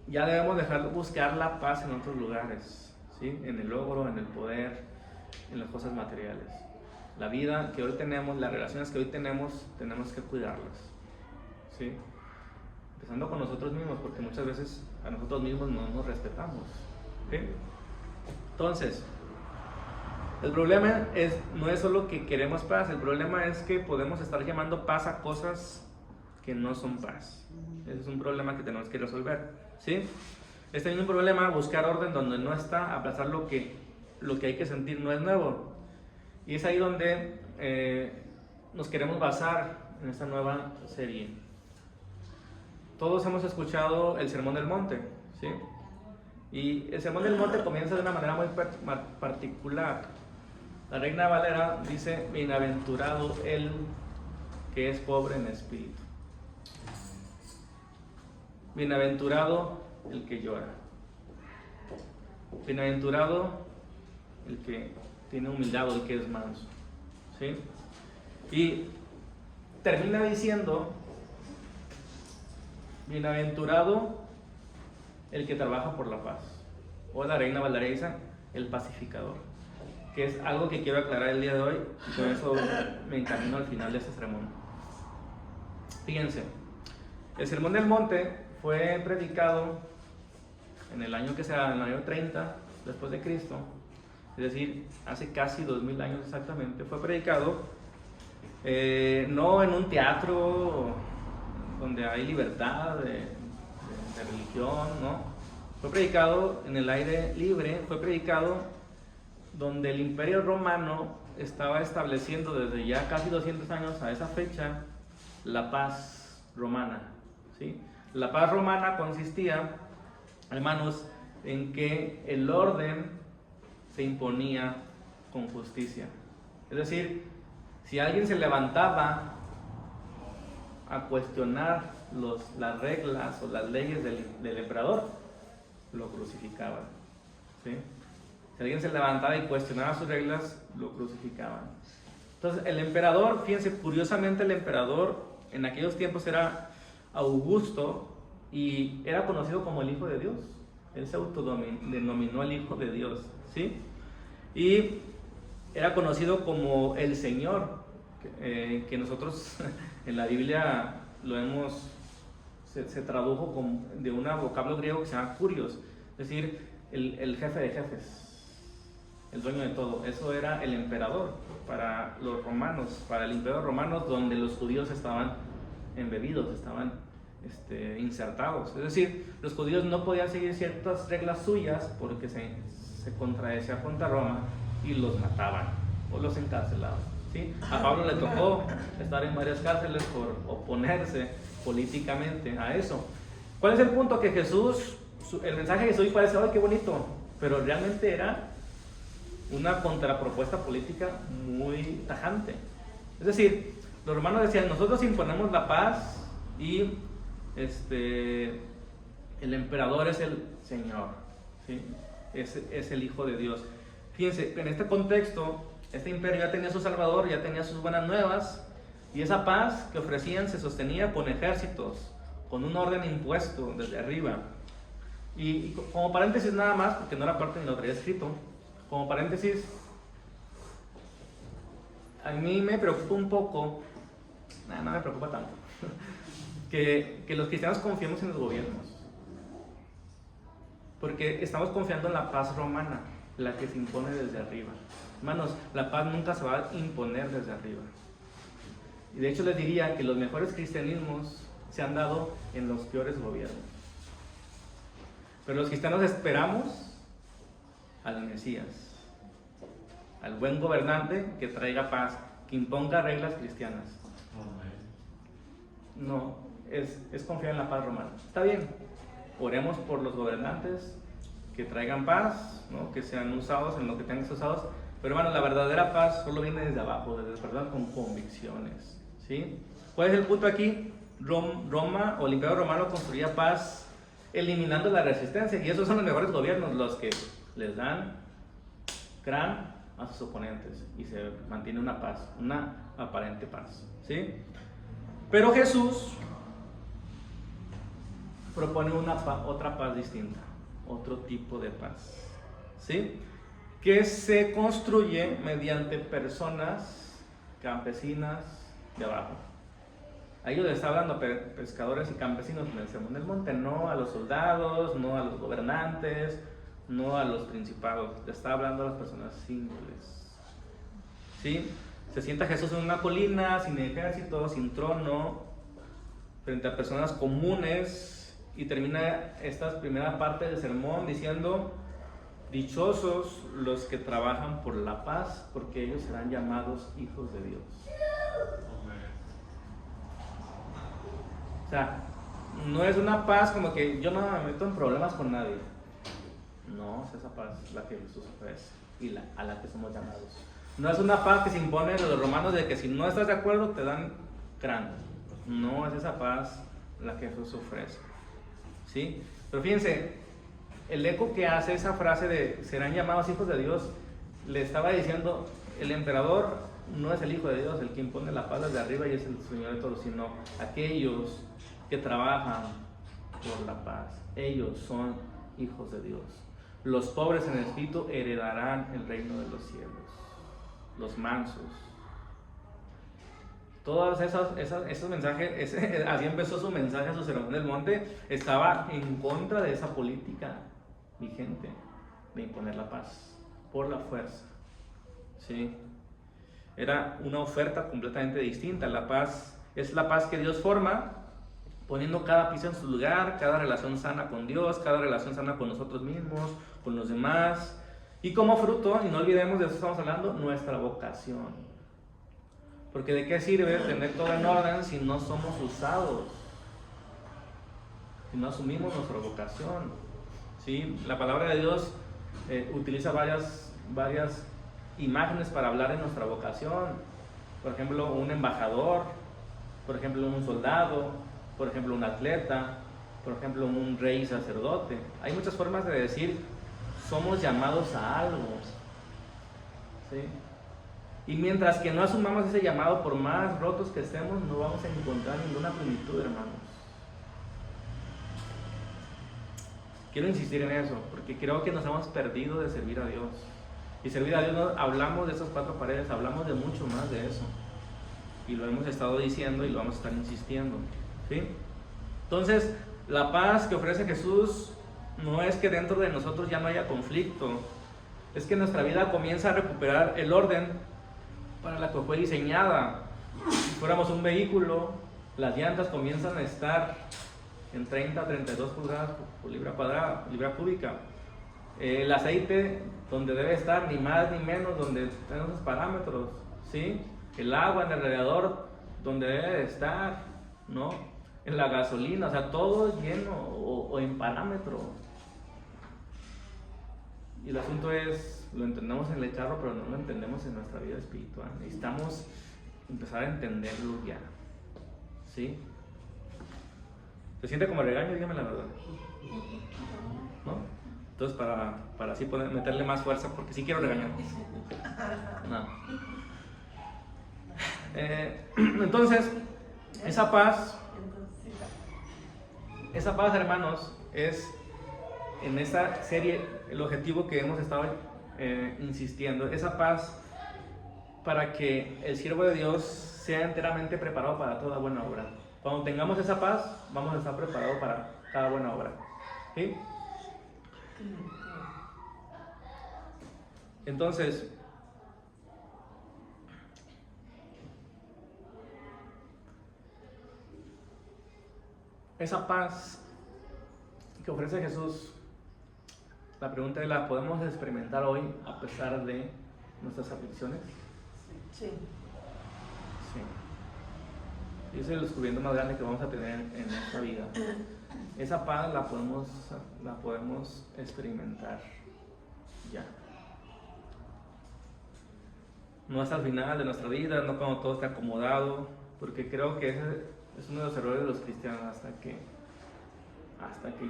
ya debemos dejar buscar la paz en otros lugares, ¿sí? En el logro, en el poder, en las cosas materiales. La vida que hoy tenemos, las relaciones que hoy tenemos que cuidarlas, ¿sí? Empezando con nosotros mismos, porque muchas veces a nosotros mismos no nos respetamos, ¿sí? Entonces, el problema no es solo que queremos paz, el problema es que podemos estar llamando paz a cosas que no son paz. Ese es un problema que tenemos que resolver, ¿sí? Es también un problema buscar orden donde no está, aplazar lo que hay que sentir no es nuevo. Y es ahí donde nos queremos basar en esta nueva serie. Todos hemos escuchado el Sermón del Monte, ¿sí? Y el Sermón del Monte comienza de una manera muy particular. La Reina Valera dice: bienaventurado el que es pobre en espíritu. Bienaventurado el que llora. Bienaventurado el que tiene humildad o el que es manso, ¿sí? Y termina diciendo: bienaventurado el que trabaja por la paz. O la Reina Valera dice: el pacificador. Que es algo que quiero aclarar el día de hoy, y con eso me encamino al final de este sermón. Fíjense, el Sermón del Monte fue predicado en el año 30 después de Cristo, es decir, hace casi 2000 años exactamente. Fue predicado no en un teatro donde hay libertad de religión, ¿no? Fue predicado en el aire libre, fue predicado donde el Imperio Romano estaba estableciendo desde ya casi 200 años a esa fecha la paz romana, ¿sí? La paz romana consistía, hermanos, en que el orden se imponía con justicia. Es decir, si alguien se levantaba a cuestionar las reglas o las leyes del emperador, lo crucificaban, ¿sí? Si alguien se levantaba y cuestionaba sus reglas, lo crucificaban. Entonces, el emperador, fíjense, curiosamente el emperador en aquellos tiempos era Augusto y era conocido como el Hijo de Dios. Él se autodenominó el Hijo de Dios, ¿sí? Y era conocido como el Señor, que nosotros en la Biblia lo hemos, se tradujo de un vocablo griego que se llama Kurios, es decir, el jefe de jefes, el dueño de todo. Eso era el emperador para los romanos, para el imperio romano, donde los judíos estaban embebidos, estaban insertados. Es decir, los judíos no podían seguir ciertas reglas suyas porque se contradecía contra Roma y los mataban o los encarcelaban, ¿sí? A Pablo le tocó estar en varias cárceles por oponerse políticamente a eso. ¿Cuál es el punto? Que Jesús, el mensaje de Jesús parece, ¡ay, qué bonito! Pero realmente era una contrapropuesta política muy tajante. Es decir, los romanos decían, nosotros imponemos la paz y el emperador es el Señor, ¿sí? Es el Hijo de Dios. Fíjense, en este contexto, este imperio ya tenía su Salvador, ya tenía sus buenas nuevas, y esa paz que ofrecían se sostenía con ejércitos, con un orden impuesto desde arriba. Y como paréntesis nada más, porque no era parte ni lo traía escrito, como paréntesis, a mí me preocupa un poco, no me preocupa tanto, que los cristianos confiemos en los gobiernos, porque estamos confiando en la paz romana, la que se impone desde arriba. Hermanos, la paz nunca se va a imponer desde arriba. Y de hecho les diría que los mejores cristianismos se han dado en los peores gobiernos. Pero los cristianos esperamos al Mesías, al buen gobernante que traiga paz, que imponga reglas cristianas. No, es confiar en la paz romana. Está bien, oremos por los gobernantes que traigan paz, ¿no? Que sean usados en lo que tengan que ser usados. Pero hermano, la verdadera paz solo viene desde abajo, desde despertar con convicciones, ¿sí? ¿Cuál es el punto aquí? Roma o el Imperio Romano construía paz eliminando la resistencia, y esos son los mejores gobiernos, los que les dan crán a sus oponentes y se mantiene una paz, una aparente paz, ¿sí? Pero Jesús propone otra paz distinta, otro tipo de paz, ¿sí? Que se construye mediante personas campesinas de abajo. A ellos les está hablando a pescadores y campesinos en el Sermón del Monte, no a los soldados, no a los gobernantes, no a los principados, le está hablando a las personas simples, ¿sí? Se sienta Jesús en una colina, sin ejército, sin trono, frente a personas comunes, y termina esta primera parte del sermón diciendo: dichosos los que trabajan por la paz, porque ellos serán llamados hijos de Dios. O sea, no es una paz como que yo no me meto en problemas con nadie. No, es esa paz la que Jesús ofrece y a la que somos llamados. No es una paz que se impone a los romanos de que si no estás de acuerdo te dan cráneo. No es esa paz la que Jesús ofrece, ¿sí? Pero fíjense, el eco que hace esa frase de serán llamados hijos de Dios, le estaba diciendo, el emperador no es el Hijo de Dios el que impone la paz desde arriba y es el Señor de todos, sino aquellos que trabajan por la paz. Ellos son hijos de Dios. Los pobres en espíritu heredarán el reino de los cielos. Los mansos. Todos esos mensajes, así empezó su mensaje a su Sermón del Monte, estaba en contra de esa política vigente de imponer la paz por la fuerza, ¿sí? Era una oferta completamente distinta. La paz es la paz que Dios forma, poniendo cada piso en su lugar, cada relación sana con Dios, cada relación sana con nosotros mismos, con los demás, y como fruto, y no olvidemos de eso estamos hablando, nuestra vocación. Porque ¿de qué sirve tener todo en orden si no somos usados? Si no asumimos nuestra vocación, ¿sí? La palabra de Dios utiliza varias imágenes para hablar de nuestra vocación. Por ejemplo, un embajador, por ejemplo, un soldado, por ejemplo, un atleta, por ejemplo, un rey sacerdote. Hay muchas formas de decir somos llamados a algo. ¿Sí? Y mientras que no asumamos ese llamado, por más rotos que estemos, no vamos a encontrar ninguna plenitud, hermanos. Quiero insistir en eso, porque creo que nos hemos perdido de servir a Dios. Y servir a Dios, no hablamos de esas 4 paredes, hablamos de mucho más de eso. Y lo hemos estado diciendo y lo vamos a estar insistiendo. ¿Sí? Entonces, la paz que ofrece Jesús no es que dentro de nosotros ya no haya conflicto, es que nuestra vida comienza a recuperar el orden para la que fue diseñada. Si fuéramos un vehículo, las llantas comienzan a estar en 30 a 32 pulgadas por libra cuadrada, libra cúbica. El aceite donde debe estar, ni más ni menos, donde están esos parámetros, ¿sí? El agua en el radiador donde debe de estar, ¿no? En la gasolina, o sea, todo lleno o en parámetro. Y el asunto es, lo entendemos en el carro, pero no lo entendemos en nuestra vida espiritual. Necesitamos empezar a entenderlo ya, ¿sí? ¿Se siente como regaño? Dígame la verdad, ¿no? Entonces, para así poder meterle más fuerza, porque sí quiero regañar. No. Entonces, esa paz, hermanos, es en esta serie el objetivo que hemos estado insistiendo. Esa paz para que el siervo de Dios sea enteramente preparado para toda buena obra. Cuando tengamos esa paz, vamos a estar preparados para cada buena obra. ¿Sí? Entonces, esa paz que ofrece Jesús, la pregunta es, ¿la podemos experimentar hoy a pesar de nuestras aflicciones? Sí. Sí. Y ese es el descubrimiento más grande que vamos a tener en esta vida. Esa paz la podemos experimentar ya. No hasta el final de nuestra vida, no cuando todo esté acomodado, porque creo que ese es uno de los errores de los cristianos, hasta que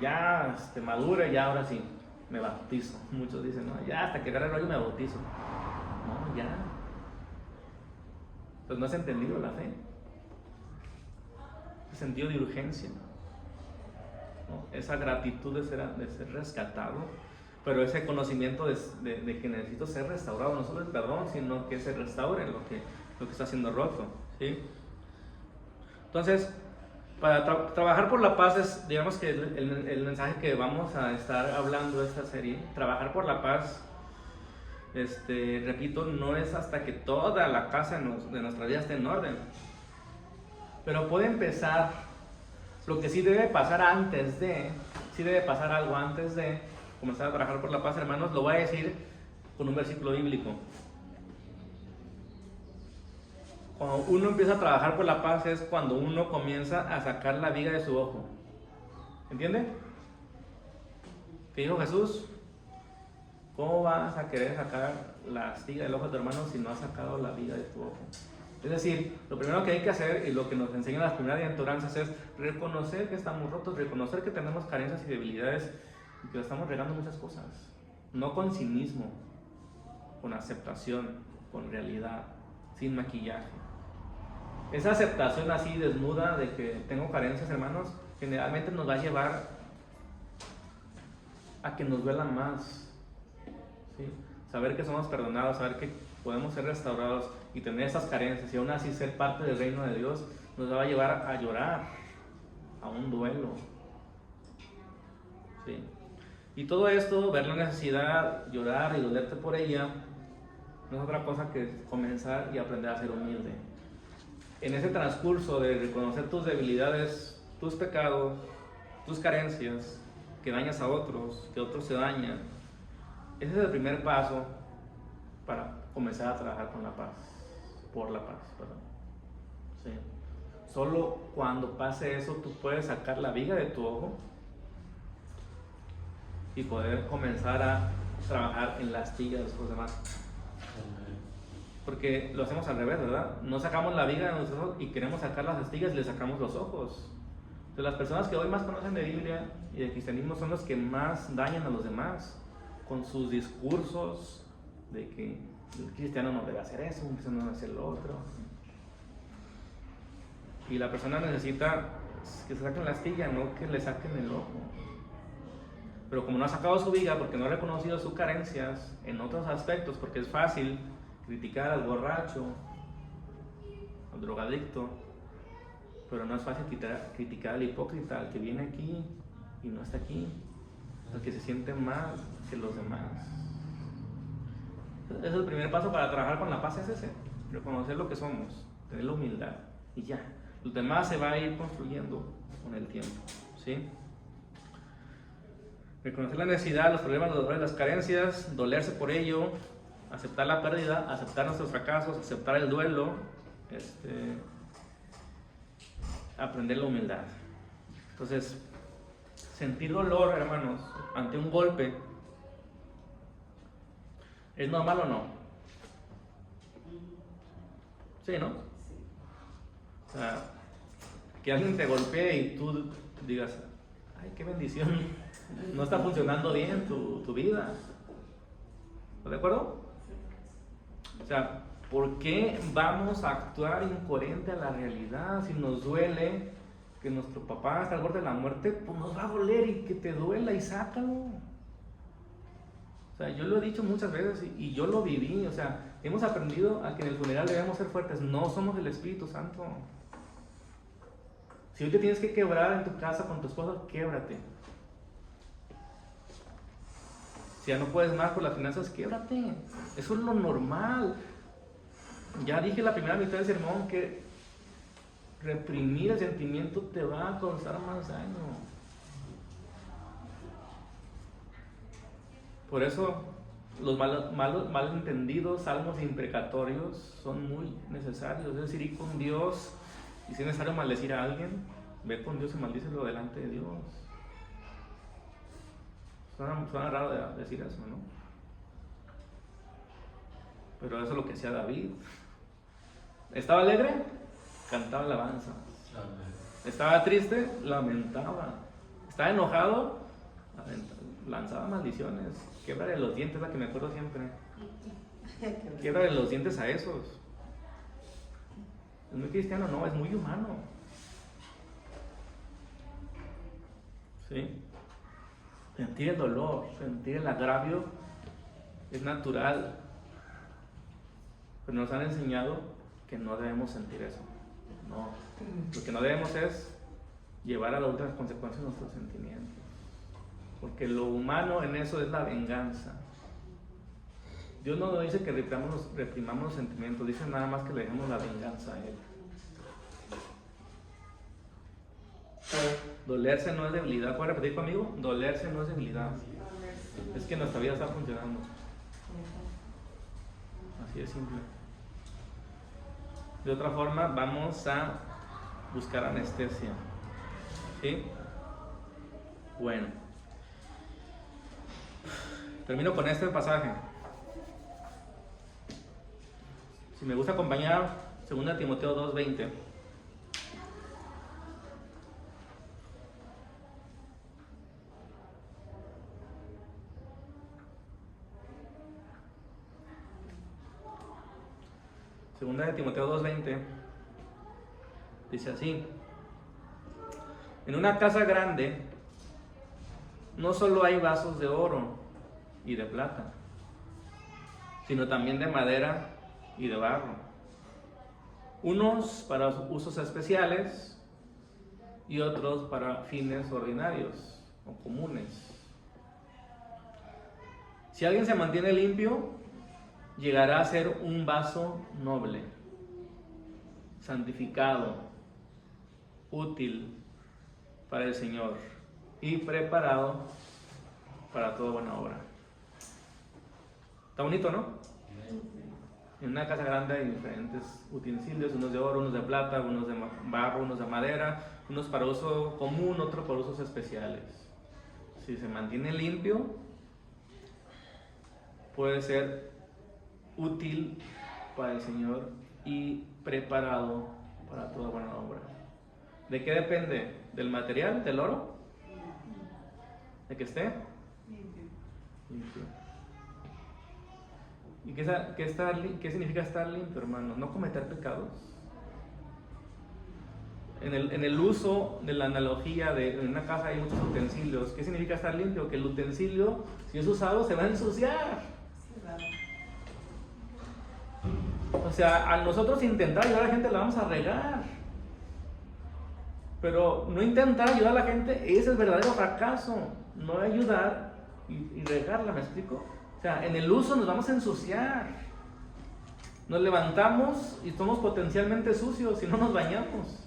ya madure, ya ahora sí, me bautizo. Muchos dicen, no, ya hasta que agarre el rollo me bautizo. No, ya. Pues no has entendido la fe. El sentido de urgencia, ¿no? Esa gratitud de ser rescatado, pero ese conocimiento de que necesito ser restaurado, no solo el perdón, sino que se restaure lo que está siendo roto, ¿sí? Entonces, para trabajar por la paz es, digamos que el mensaje que vamos a estar hablando de esta serie. Trabajar por la paz, repito, no es hasta que toda la casa de nuestra vida esté en orden, pero puede empezar. Lo que sí debe pasar algo antes de comenzar a trabajar por la paz, hermanos. Lo voy a decir con un versículo bíblico. Cuando uno empieza a trabajar por la paz es cuando uno comienza a sacar la viga de su ojo. ¿Entiende? ¿Qué dijo Jesús? ¿Cómo vas a querer sacar la viga del ojo de tu hermano si no has sacado la viga de tu ojo? Es decir, lo primero que hay que hacer, y lo que nos enseñan las primeras bienaventuranzas, es reconocer que estamos rotos, reconocer que tenemos carencias y debilidades y que estamos regando muchas cosas. No con cinismo, con aceptación, con realidad, sin maquillaje. Esa aceptación así desnuda de que tengo carencias, hermanos, generalmente nos va a llevar a que nos duela más, ¿sí? Saber que somos perdonados, saber que podemos ser restaurados y tener esas carencias y aún así ser parte del reino de Dios nos va a llevar a llorar, a un duelo, ¿sí? Y todo esto, ver la necesidad, llorar y dolerte por ella, no es otra cosa que comenzar y aprender a ser humilde. En ese transcurso de reconocer tus debilidades, tus pecados, tus carencias, que dañas a otros, que otros se dañan, ese es el primer paso para comenzar a trabajar con la paz, por la paz, perdón. ¿Sí? Solo cuando pase eso tú puedes sacar la viga de tu ojo y poder comenzar a trabajar en la astilla de los demás. Porque lo hacemos al revés, ¿verdad? No sacamos la viga de nuestros ojos y queremos sacar las astillas y le sacamos los ojos. Entonces, las personas que hoy más conocen de Biblia y de cristianismo son los que más dañan a los demás. con sus discursos de que el cristiano no debe hacer eso, un cristiano no debe hacer lo otro. Y la persona necesita que se saquen la astilla, no que le saquen el ojo. Pero como no ha sacado su viga, porque no ha reconocido sus carencias en otros aspectos, porque es fácil criticar al borracho, al drogadicto, pero no es fácil criticar al hipócrita, al que viene aquí y no está aquí, al que se siente más que los demás. Ese es el primer paso para trabajar con la paz, es ese: reconocer lo que somos, tener la humildad, y ya. Los demás se va a ir construyendo con el tiempo, ¿sí? Reconocer la necesidad, los problemas, los dolores, las carencias, dolerse por ello, aceptar la pérdida, aceptar nuestros fracasos, aceptar el duelo, aprender la humildad. Entonces, sentir dolor, hermanos, ante un golpe, ¿es normal o no? Sí, ¿no? O sea, que alguien te golpee y tú digas, ay, qué bendición, no está funcionando bien tu vida. ¿Estás de acuerdo? O sea, ¿por qué vamos a actuar incoherente a la realidad? Si nos duele que nuestro papá está al borde de la muerte, pues nos va a doler, y que te duela y sácalo. O sea, yo lo he dicho muchas veces y yo lo viví. O sea, hemos aprendido a que en el funeral debemos ser fuertes. No somos el Espíritu Santo. Si hoy te tienes que quebrar en tu casa con tu esposa, québrate. Si ya no puedes más por las finanzas, québrate. Eso es lo normal. Ya dije la primera mitad del sermón que reprimir el sentimiento te va a causar más daño. Por eso los malentendidos, salmos imprecatorios son muy necesarios. Es decir, ir con Dios, y si es necesario maldecir a alguien, ve con Dios y maldícelo delante de Dios. Suena raro decir eso, ¿no? Pero eso es lo que hacía David. ¿Estaba alegre? Cantaba alabanza. ¿Estaba triste? Lamentaba. ¿Estaba enojado? Lanzaba maldiciones. Québrale los dientes, la que me acuerdo siempre. Québrale los dientes a esos. Es muy cristiano, no, es muy humano. ¿Sí? Sentir el dolor, sentir el agravio es natural. Pero nos han enseñado que no debemos sentir eso. No. Lo que no debemos es llevar a las últimas consecuencias nuestros sentimientos. Porque lo humano en eso es la venganza. Dios no nos dice que reprimamos los sentimientos, dice nada más que le dejemos la venganza a Él. Dolerse no es debilidad. ¿Puedes repetir conmigo? Dolerse no es debilidad. Es que nuestra vida está funcionando. Así de simple. De otra forma, vamos a buscar anestesia. ¿Sí? Bueno. Termino con este pasaje. Si me gusta acompañar, 2 Timoteo 2:20. Segunda de Timoteo 2:20 dice así: en una casa grande no solo hay vasos de oro y de plata, sino también de madera y de barro, unos para usos especiales y otros para fines ordinarios o comunes. Si alguien se mantiene limpio, llegará a ser un vaso noble, santificado, útil para el Señor y preparado para toda buena obra. Está bonito, ¿no? En una casa grande hay diferentes utensilios, unos de oro, unos de plata, unos de barro, unos de madera, unos para uso común, otros para usos especiales. Si se mantiene limpio, puede ser útil para el Señor y preparado para toda buena obra. ¿De qué depende? ¿Del material, del oro? ¿De que esté? limpio. ¿Y qué significa estar limpio, hermano? No cometer pecados. En el uso de la analogía de en una casa hay muchos utensilios. ¿Qué significa estar limpio? Que el utensilio, si es usado, se va a ensuciar. O sea, a nosotros intentar ayudar a la gente la vamos a regar. Pero no intentar ayudar a la gente, ese es el verdadero fracaso. No ayudar y regarla, ¿me explico? O sea, en el uso nos vamos a ensuciar. Nos levantamos y somos potencialmente sucios si no nos bañamos.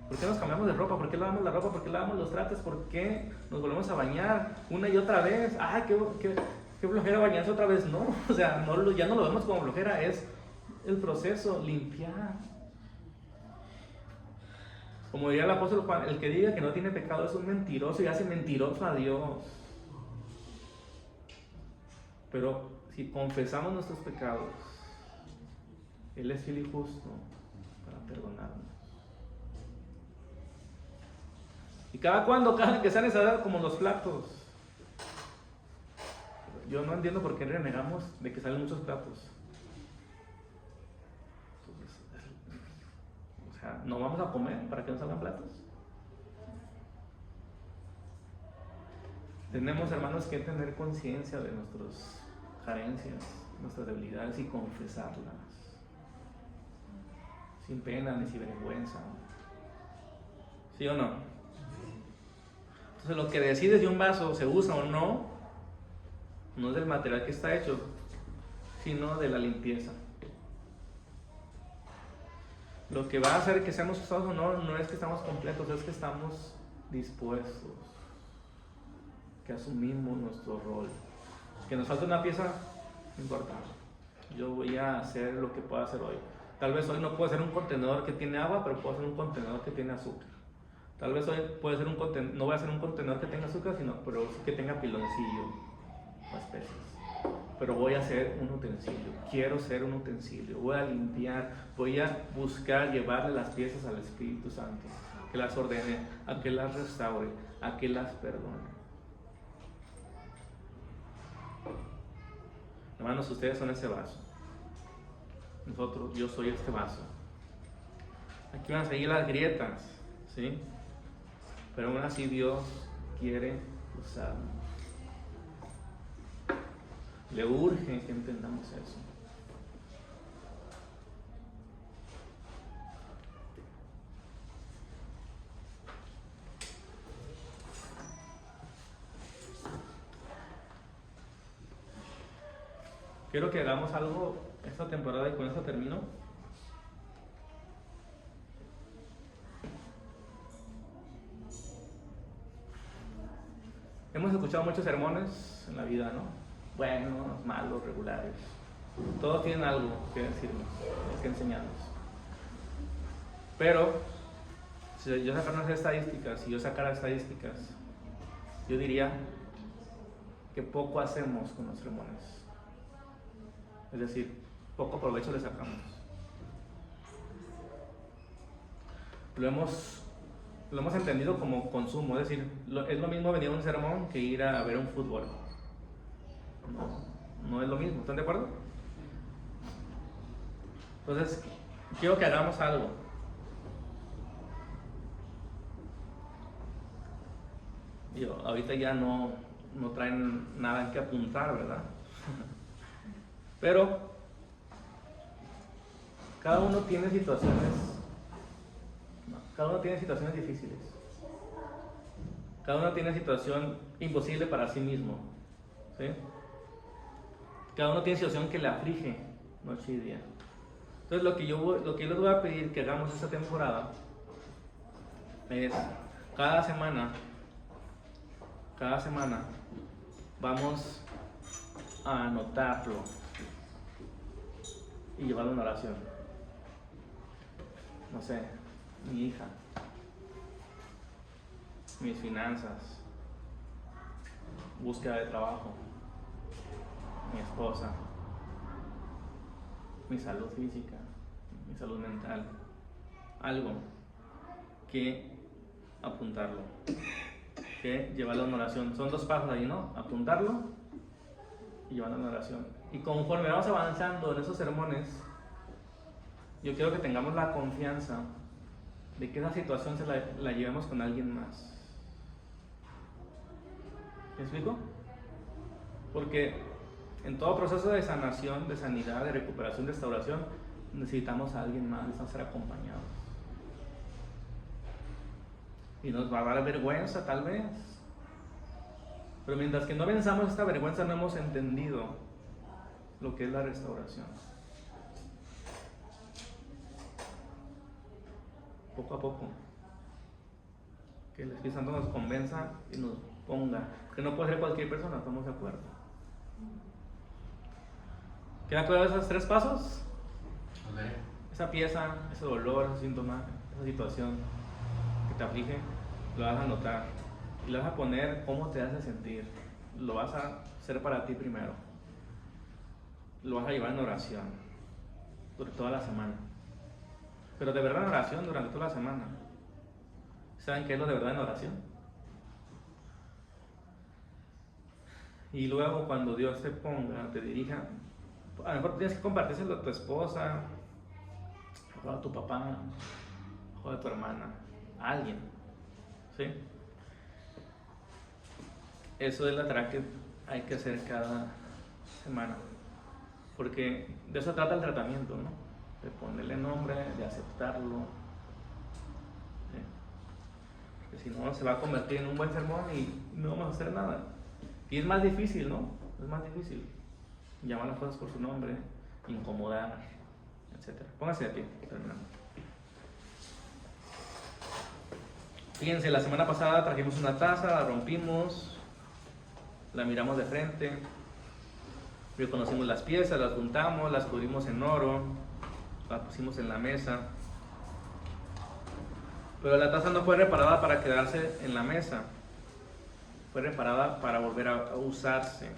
¿Por qué nos cambiamos de ropa? ¿Por qué lavamos la ropa? ¿Por qué lavamos los trastes? ¿Por qué nos volvemos a bañar una y otra vez? ¡Ay, qué flojera bañarse otra vez! No, o sea, ya no lo vemos como flojera, es el proceso, limpiar. Como diría el apóstol Juan, el que diga que no tiene pecado es un mentiroso y hace mentiroso a Dios. Pero si confesamos nuestros pecados, Él es fiel y justo para perdonarnos. ¿Y cada que sea necesario? Como los platos. Yo no entiendo por qué renegamos de que salen muchos platos. O sea, ¿no vamos a comer para que no salgan platos? Tenemos, hermanos, que tener conciencia de nuestras carencias, nuestras debilidades y confesarlas. Sin pena ni sin vergüenza. ¿Sí o no? Entonces lo que decides si un vaso se usa o no, no es del material que está hecho, sino de la limpieza. Lo que va a hacer que seamos usados o no, no es que estamos completos, es que estamos dispuestos, que asumimos nuestro rol. Que nos falta una pieza, no importa. Yo voy a hacer lo que pueda hacer hoy. Tal vez hoy no puedo hacer un contenedor que tiene agua, pero puedo hacer un contenedor que tiene azúcar. Tal vez hoy no voy a hacer un contenedor que tenga azúcar, pero sí que tenga piloncillo o especias. Pero voy a hacer un utensilio, quiero ser un utensilio, voy a limpiar, voy a buscar llevarle las piezas al Espíritu Santo, que las ordene, a que las restaure, a que las perdone. Hermanos, ustedes son ese vaso. Yo soy este vaso. Aquí van a seguir las grietas, ¿sí? Pero aún así Dios quiere usarnos. Le urge que entendamos eso. Quiero que hagamos algo esta temporada y con eso termino. Hemos escuchado muchos sermones en la vida, ¿no? Buenos, malos, regulares. Todos tienen algo que decirnos, que enseñarnos. Pero, si yo sacara estadísticas, yo diría que poco hacemos con los sermones. Es decir, poco provecho le sacamos. Lo hemos entendido como consumo, es decir, es lo mismo venir a un sermón que ir a ver un fútbol. No es lo mismo, ¿están de acuerdo? Entonces, quiero que hagamos algo. Ahorita ya no traen nada en que apuntar, ¿verdad? Pero cada uno tiene situaciones difíciles. Cada uno tiene situación imposible para sí mismo, ¿sí? Cada uno tiene situación que le aflige noche y día. Entonces lo que yo les voy a pedir que hagamos esta temporada es cada semana vamos a anotarlo y llevarlo a una oración. No sé, mi hija, mis finanzas, búsqueda de trabajo, mi esposa, mi salud física, mi salud mental, algo que apuntarlo. que llevarlo en oración. Son 2 pasos ahí, ¿no? Apuntarlo y llevarlo en oración. Y conforme vamos avanzando en esos sermones, yo quiero que tengamos la confianza de que esa situación la llevemos con alguien más. ¿Me explico? Porque en todo proceso de sanación, de sanidad, de recuperación, de restauración, necesitamos a alguien más, necesitamos ser acompañados. Y nos va a dar vergüenza tal vez. Pero mientras que no venzamos esta vergüenza, no hemos entendido lo que es la restauración. Poco a poco. Que el Espíritu Santo nos convenza y nos ponga. Que no puede ser cualquier persona, estamos de acuerdo. ¿Queda claro esos 3 pasos? Okay. Esa pieza, ese dolor, ese síntoma, esa situación que te aflige, lo vas a notar y le vas a poner cómo te hace sentir. Lo vas a hacer para ti primero. Lo vas a llevar en oración durante toda la semana. Pero de verdad en oración durante toda la semana. ¿Saben qué es lo de verdad en oración? Y luego cuando Dios te ponga, te dirija, a lo mejor tienes que compartírselo a tu esposa, o a tu papá, o a tu hermana, a alguien, ¿sí? Eso es la tarea que hay que hacer cada semana, porque de eso trata el tratamiento, ¿no? De ponerle nombre, de aceptarlo, ¿sí? Porque si no se va a convertir en un buen sermón y no vamos a hacer nada. Y es más difícil, ¿no? Es más difícil llamar las cosas por su nombre, incomodar, etc. Pónganse de pie, terminando. Fíjense, la semana pasada trajimos una taza, la rompimos, la miramos de frente, reconocimos las piezas, las juntamos, las cubrimos en oro, las pusimos en la mesa. Pero la taza no fue reparada para quedarse en la mesa, fue reparada para volver a usarse,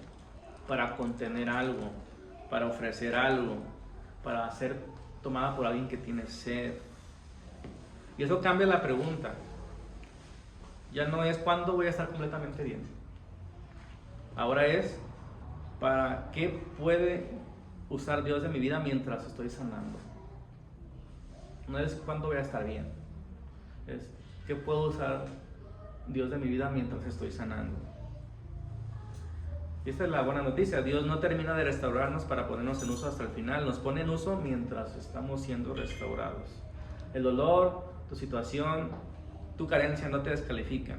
para contener algo, para ofrecer algo, para ser tomada por alguien que tiene sed. Y eso cambia la pregunta. Ya no es cuándo voy a estar completamente bien. Ahora es para qué puede usar Dios de mi vida mientras estoy sanando. No es cuándo voy a estar bien, es qué puedo usar Dios de mi vida mientras estoy sanando. Y esta es la buena noticia. Dios no termina de restaurarnos para ponernos en uso hasta el final. Nos pone en uso mientras estamos siendo restaurados. El dolor, tu situación, tu carencia no te descalifican.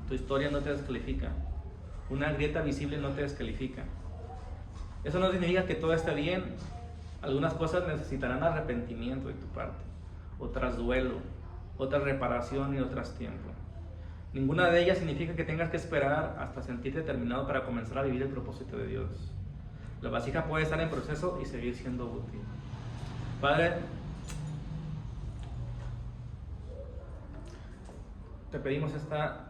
Tu historia no te descalifica. Una grieta visible no te descalifica. Eso no significa que todo esté bien. Algunas cosas necesitarán arrepentimiento de tu parte, otras duelo, otras reparación y otras tiempo. Ninguna de ellas significa que tengas que esperar hasta sentirte terminado para comenzar a vivir el propósito de Dios. La vasija puede estar en proceso y seguir siendo útil. Padre, te pedimos esta